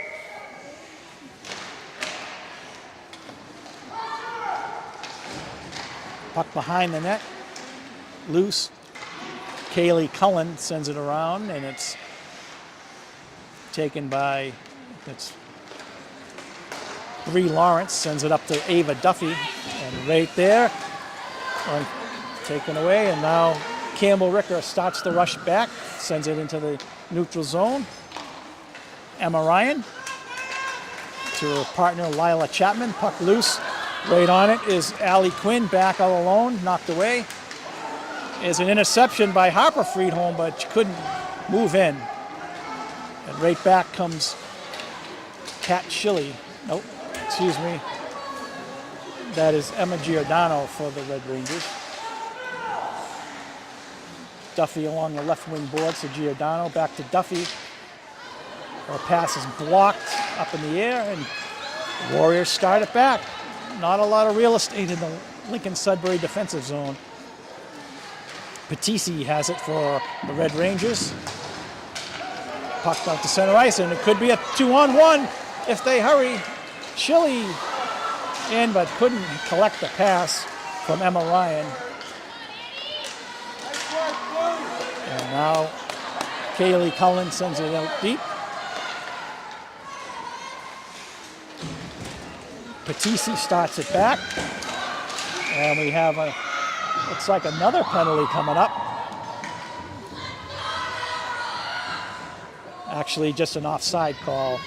[SPEAKER 1] Puck behind the net, loose. Kaylee Cullen sends it around, and it's taken by, it's Bree Lawrence, sends it up to Ava Duffy, and right there, taken away, and now Campbell Ricker starts the rush back, sends it into the neutral zone. Emma Ryan to her partner Lila Chapman, puck loose. Right on it is Allie Quinn, back all alone, knocked away. Is an interception by Harper Friedholm, but she couldn't move in. And right back comes Kat Schilly. Nope, excuse me. That is Emma Giordano for the Red Rangers. Duffy along the left wing boards to Giordano, back to Duffy. Her pass is blocked up in the air, and Warriors start it back. Not a lot of real estate in the Lincoln-Sudbury defensive zone. Patisi has it for the Red Rangers. Pucked out to center ice, and it could be a 2-on-1 if they hurry. Schilly in, but couldn't collect the pass from Emma Ryan. And now Kaylee Cullen sends it out deep. Patisi starts it back. And we have looks like another penalty coming up. Actually, just an offside call.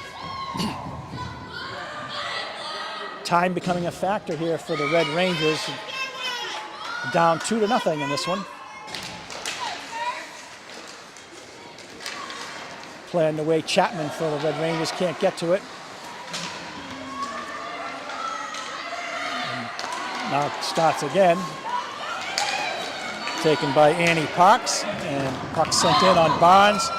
[SPEAKER 1] Time becoming a factor here for the Red Rangers. Down 2-0 in this one. Playing the way Chapman for the Red Rangers, can't get to it. Now it starts again. Taken by Annie Parks, and puck sent in on Barnes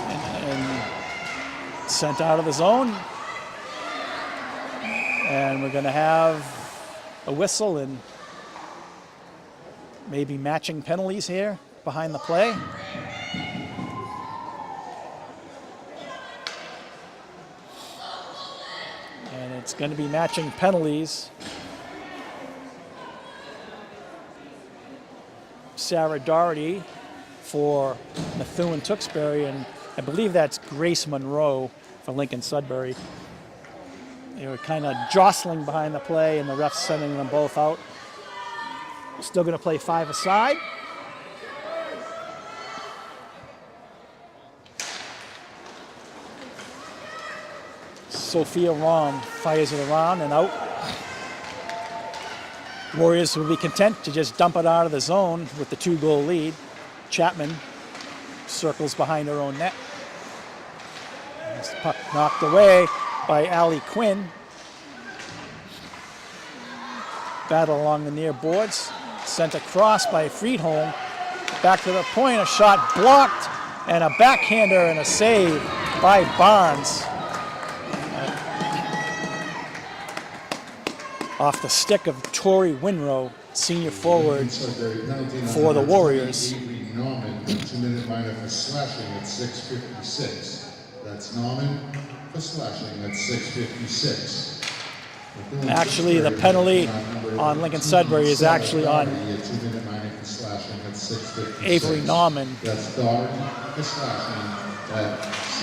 [SPEAKER 1] and sent out of the zone. And we're going to have a whistle and maybe matching penalties here behind the play. And it's going to be matching penalties. Sarah Doherty for Methuen Tewksbury, and I believe that's Grace Monroe for Lincoln-Sudbury. They were kind of jostling behind the play, and the refs sending them both out. Still going to play 5-a-side. Sophia Rom fires it around and out. Warriors will be content to just dump it out of the zone with the 2-goal lead. Chapman circles behind her own net. This puck knocked away by Allie Quinn. Battle along the near boards. Sent across by Friedholm. Back to the point, a shot blocked, and a backhander and a save by Barnes. Off the stick of Tori Winrow, senior forward for the Warriors.
[SPEAKER 2] 2-minute minor for slashing at 6:56. That's Norman for slashing at 6:56.
[SPEAKER 1] Actually, the penalty on Lincoln-Sudbury is actually on Avery Norman.
[SPEAKER 2] That's Doherty for slashing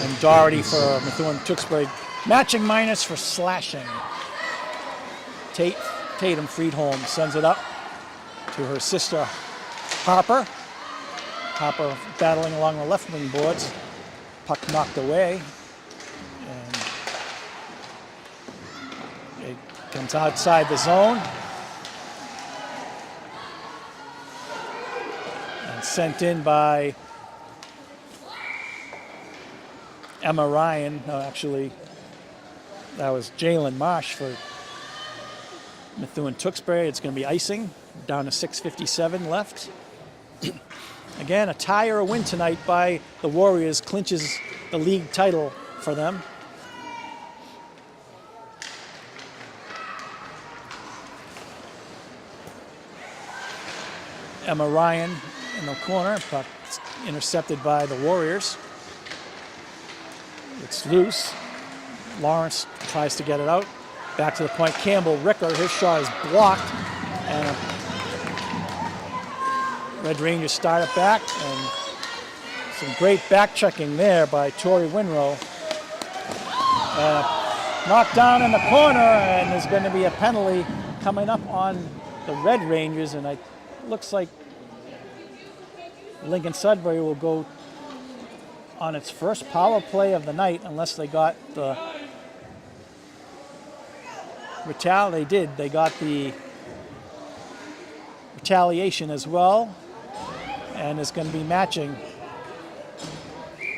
[SPEAKER 1] and Doherty for Methuen Tewksbury. Matching minus for slashing. Tatum Friedholm sends it up to her sister Harper. Harper battling along the left wing boards. Puck knocked away. And it comes outside the zone. And sent in by Emma Ryan. No, actually, that was Jalen Marsh for Methuen Tewksbury. It's going to be icing, down to 6:57 left. Again, a tie or a win tonight by the Warriors clinches the league title for them. Emma Ryan in the corner, but intercepted by the Warriors. It's loose. Lawrence tries to get it out. Back to the point, Campbell Ricker, his shot is blocked, and Red Rangers start it back, and some great back checking there by Tori Winrow. Knocked down in the corner, and there's going to be a penalty coming up on the Red Rangers, and it looks like Lincoln-Sudbury will go on its first power play of the night, unless they got the they got the retaliation as well, and it's going to be matching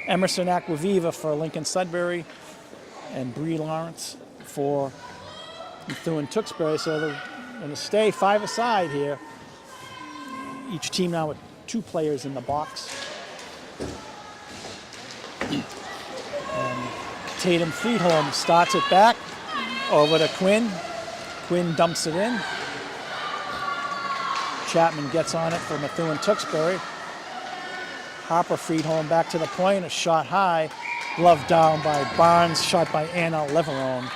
[SPEAKER 1] Emerson Aquaviva for Lincoln-Sudbury and Bree Lawrence for Methuen Tewksbury. So they're going to stay 5-a-side here. Each team now with 2 players in the box. And Tatum Friedholm starts it back over to Quinn. Quinn dumps it in. Chapman gets on it for Methuen Tewksbury. Harper Friedholm back to the point, a shot high. Glove down by Barnes, shot by Anna Leverone.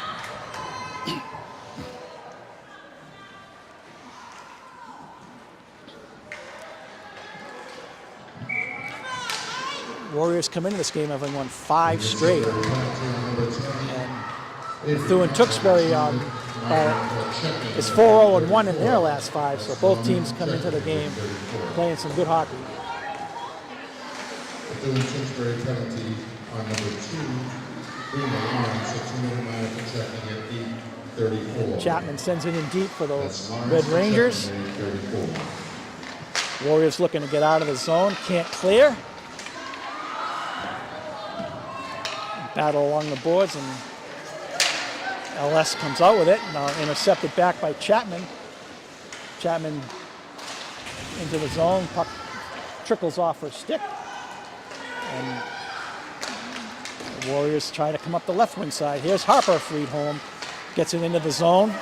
[SPEAKER 1] Warriors come into this game having won 5 straight. And Methuen Tewksbury is 4-0-1 in their last 5, so both teams come into the game playing some good hockey.
[SPEAKER 2] Methuen Tewksbury penalty on number 2, Bree Lawrence, a 2-minute minor for checking at 8:34.
[SPEAKER 1] Chapman sends it in deep for the Red Rangers. Warriors looking to get out of the zone, can't clear. Battle along the boards, and LS comes out with it, now intercepted back by Chapman. Chapman into the zone, puck trickles off her stick. And the Warriors try to come up the left wing side. Here's Harper, freed home, gets it into the zone,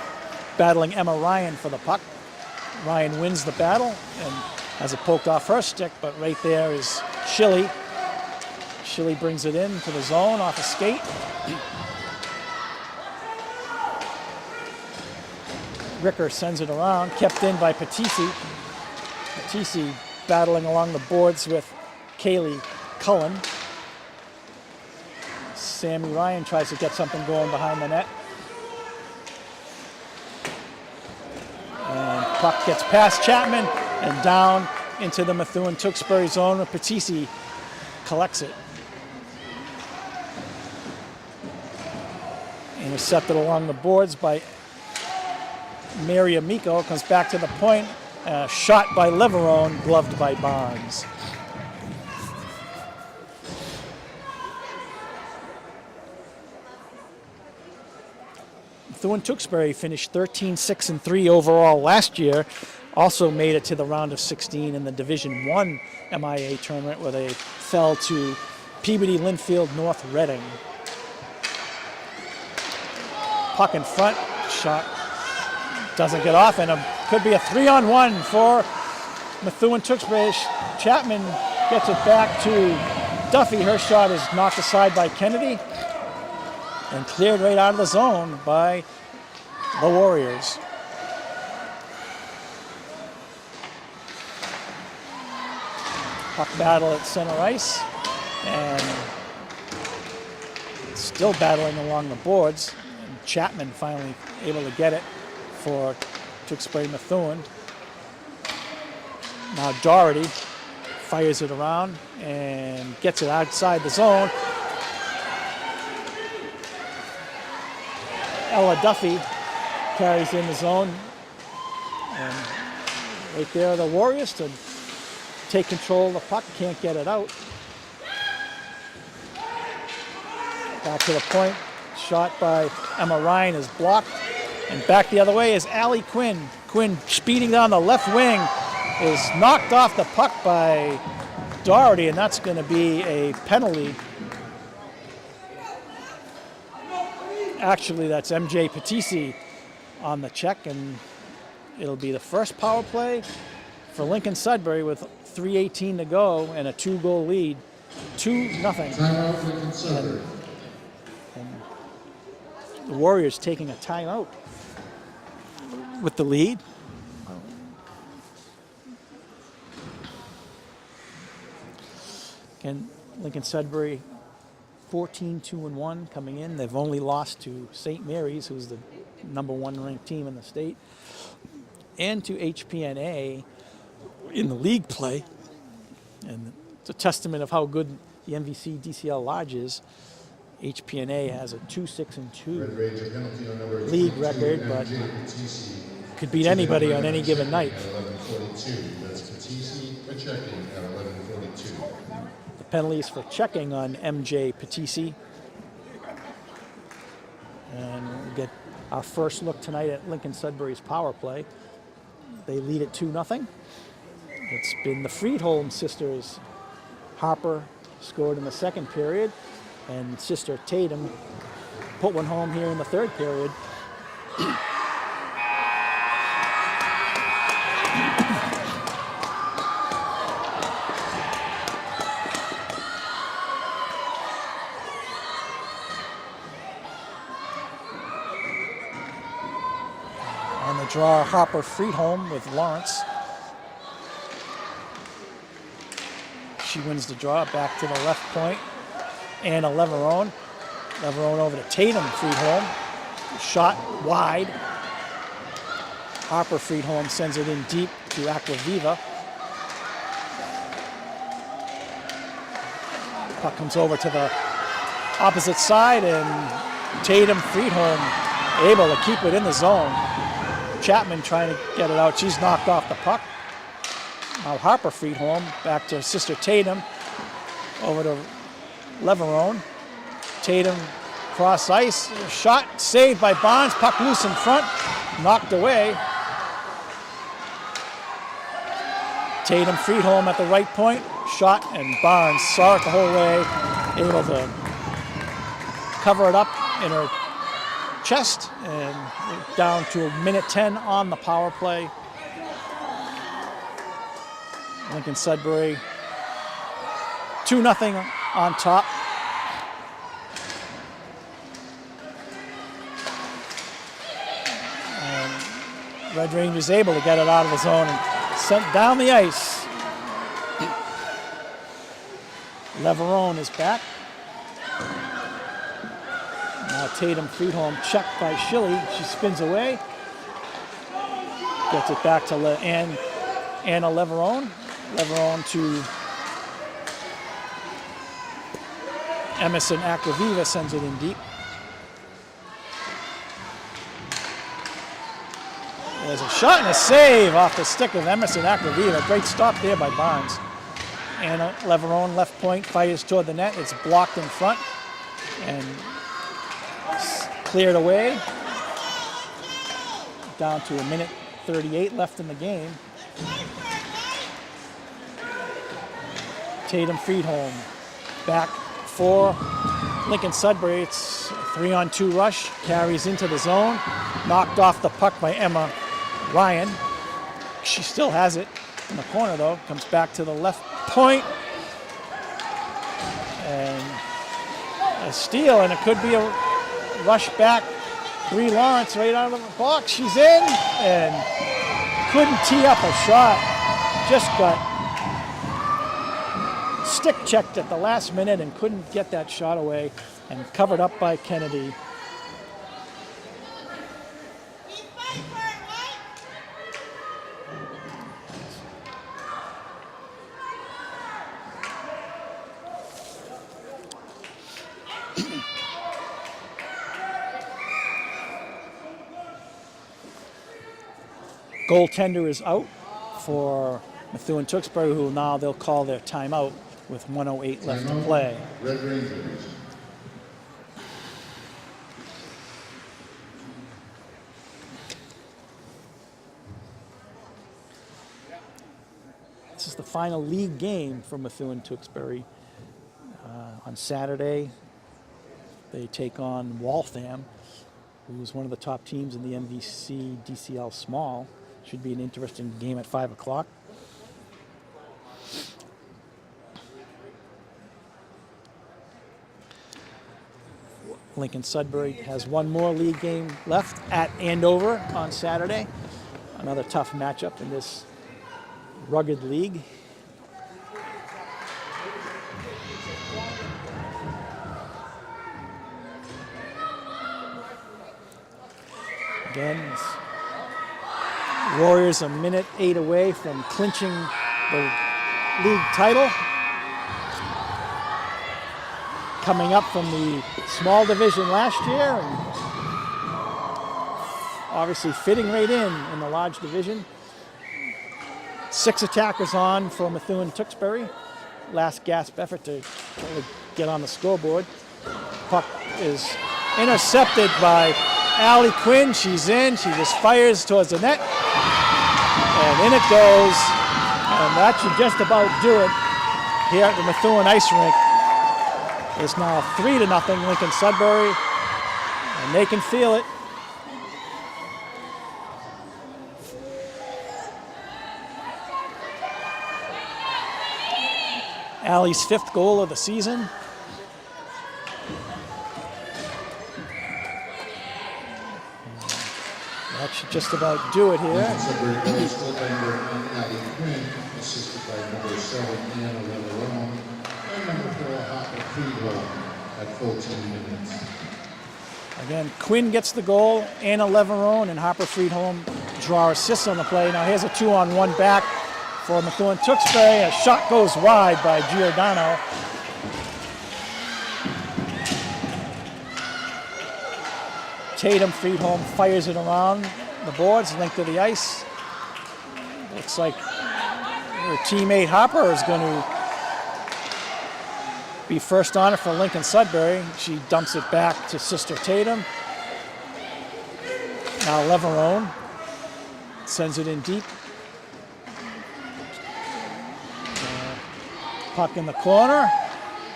[SPEAKER 1] battling Emma Ryan for the puck. Ryan wins the battle and has it poked off her stick, but right there is Shilly. Shilly brings it into the zone off a skate. Ricker sends it around, kept in by Patisi. Patisi battling along the boards with Kaylee Cullen. Sammy Ryan tries to get something going behind the net. And puck gets past Chapman and down into the Methuen-Tewksbury zone, where Patisi collects it. Intercepted along the boards by Mary Amico, comes back to the point, shot by Leverone, gloved by Barnes. Methuen-Tewksbury finished 13-6-3 overall last year. Also made it to the round of 16 in the Division I MIAA tournament, where they fell to Peabody Linfield North Reading. Puck in front, shot doesn't get off, and could be a 3-on-1 for Methuen-Tewksbury. Chapman gets it back to Duffy. Her shot is knocked aside by Kennedy and cleared right out of the zone by the Warriors. Puck battle at center ice, and still battling along the boards. And Chapman finally able to get it for Tewksbury Methuen. Now Doherty fires it around and gets it outside the zone. Ella Duffy carries in the zone. And right there are the Warriors to take control of the puck, can't get it out. Back to the point, shot by Emma Ryan is blocked. And back the other way is Allie Quinn. Quinn speeding down the left wing is knocked off the puck by Doherty, and that's going to be a penalty. Actually, that's MJ Patisi on the check, and it'll be the first power play for Lincoln-Sudbury with 3:18 to go and a 2-goal lead, 2-0.
[SPEAKER 2] Timeout, Lincoln-Sudbury.
[SPEAKER 1] And the Warriors taking a timeout with the lead. Again, Lincoln-Sudbury 14-2-1 coming in. They've only lost to St. Mary's, who's the #1 ranked team in the state, and to HPNA in the league play. And it's a testament of how good the MVC DCL Lodge is. HPNA has a 2-6-2 league record, but could beat anybody on any given night.
[SPEAKER 2] That's Patisi for checking at 11:42.
[SPEAKER 1] The penalties for checking on MJ Patisi. And we'll get our first look tonight at Lincoln-Sudbury's power play. They lead at 2-0. It's been the Freedholm sisters. Harper scored in the second period, and sister Tatum put one home here in the third period. On the draw, Harper Freedholm with Lawrence. She wins the draw back to the left point. Anna Leverone. Leverone over to Tatum Freedholm. Shot wide. Harper Freedholm sends it in deep to Aquaviva. Puck comes over to the opposite side, and Tatum Freedholm able to keep it in the zone. Chapman trying to get it out. She's knocked off the puck. Now Harper Freedholm back to sister Tatum. Over to Leverone. Tatum cross ice, shot saved by Barnes, puck loose in front, knocked away. Tatum Friedholm at the right point, shot, and Barnes saw it the whole way, able to cover it up in her chest, and down to 1:10 on the power play. Lincoln-Sudbury 2-0 on top. And Red Rangers able to get it out of the zone and sent down the ice. Leverone is back. Now Tatum Friedholm checked by Schilly. She spins away. Gets it back to Anna Leverone. Leverone to Emerson Acquaviva, sends it in deep. There's a shot and a save off the stick of Emerson Acquaviva. Great stop there by Barnes. Anna Leverone, left point, fires toward the net. It's blocked in front and cleared away. Down to 1:38 left in the game. Tatum Friedholm back for Lincoln-Sudbury. It's a 3-on-2 rush, carries into the zone, knocked off the puck by Emma Ryan. She still has it in the corner though, comes back to the left point. And a steal, and it could be a rush back. Bree Lawrence right out of the box, she's in, and couldn't tee up a shot. Just got stick checked at the last minute and couldn't get that shot away, and covered up by Kennedy. Goaltender is out for Methuen Tewksbury, who now they'll call their timeout with 1:08 left to play.
[SPEAKER 2] Red Rangers.
[SPEAKER 1] This is the final league game for Methuen Tewksbury. On Saturday, they take on Waltham, who's one of the top teams in the MVC DCL Small. Should be an interesting game at 5 o'clock. Lincoln-Sudbury has one more league game left at Andover on Saturday. Another tough matchup in this rugged league. Again, Warriors a 1:08 away from clinching the league title. Coming up from the small division last year, and obviously fitting right in the large division. 6 attackers on for Methuen Tewksbury. Last gasp effort to try to get on the scoreboard. Puck is intercepted by Allie Quinn. She's in. She just fires towards the net. And in it goes. And that should just about do it here at the Methuen Ice Rink. It's now 3-0 Lincoln-Sudbury. And they can feel it. Allie's 5th goal of the season. That should just about do it here.
[SPEAKER 2] Sudbury goes to number 1, Allie Quinn, assisted by number 7, Anna Leverone, and number 4, Hopper Friedholm at 14 minutes.
[SPEAKER 1] Again, Quinn gets the goal. Anna Leverone and Hopper Friedholm draw assists on the play. Now here's a 2-on-1 back for Methuen Tewksbury. A shot goes wide by Giordano. Tatum Friedholm fires it around the boards, linked to the ice. Looks like her teammate Hopper is going to be first honor for Lincoln-Sudbury. She dumps it back to Sister Tatum. Now Leverone sends it in deep. Puck in the corner.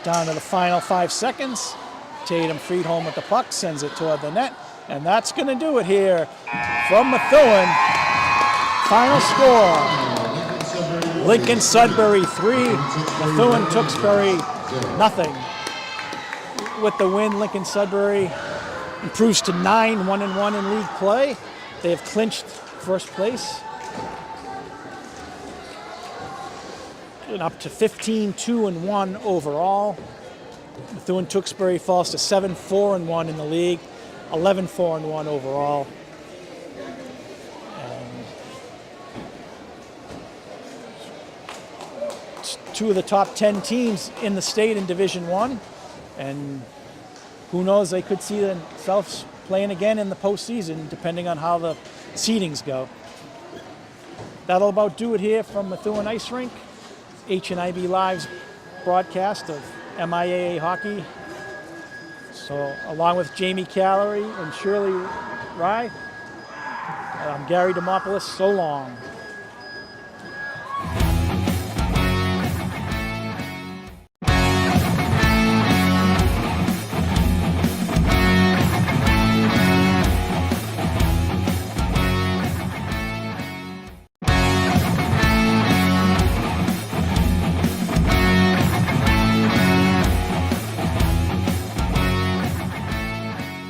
[SPEAKER 1] Down to the final 5 seconds. Tatum freed home with the puck, sends it toward the net. And that's going to do it here from Methuen. Final score. Lincoln-Sudbury 3, Methuen-Tewksbury nothing. With the win, Lincoln-Sudbury improves to 9-1-1 in league play. They have clinched first place. And up to 15-2-1 overall. Methuen-Tewksbury falls to 7-4-1 in the league, 11-4-1 overall. Two of the top 10 teams in the state in Division I, and who knows, they could see themselves playing again in the postseason, depending on how the seedings go. That'll about do it here from Methuen Ice Rink. HNIB Live's broadcast of MIAA hockey. So, along with Jamie Callery and Shirley Rye, I'm Gary Demopoulos. So long.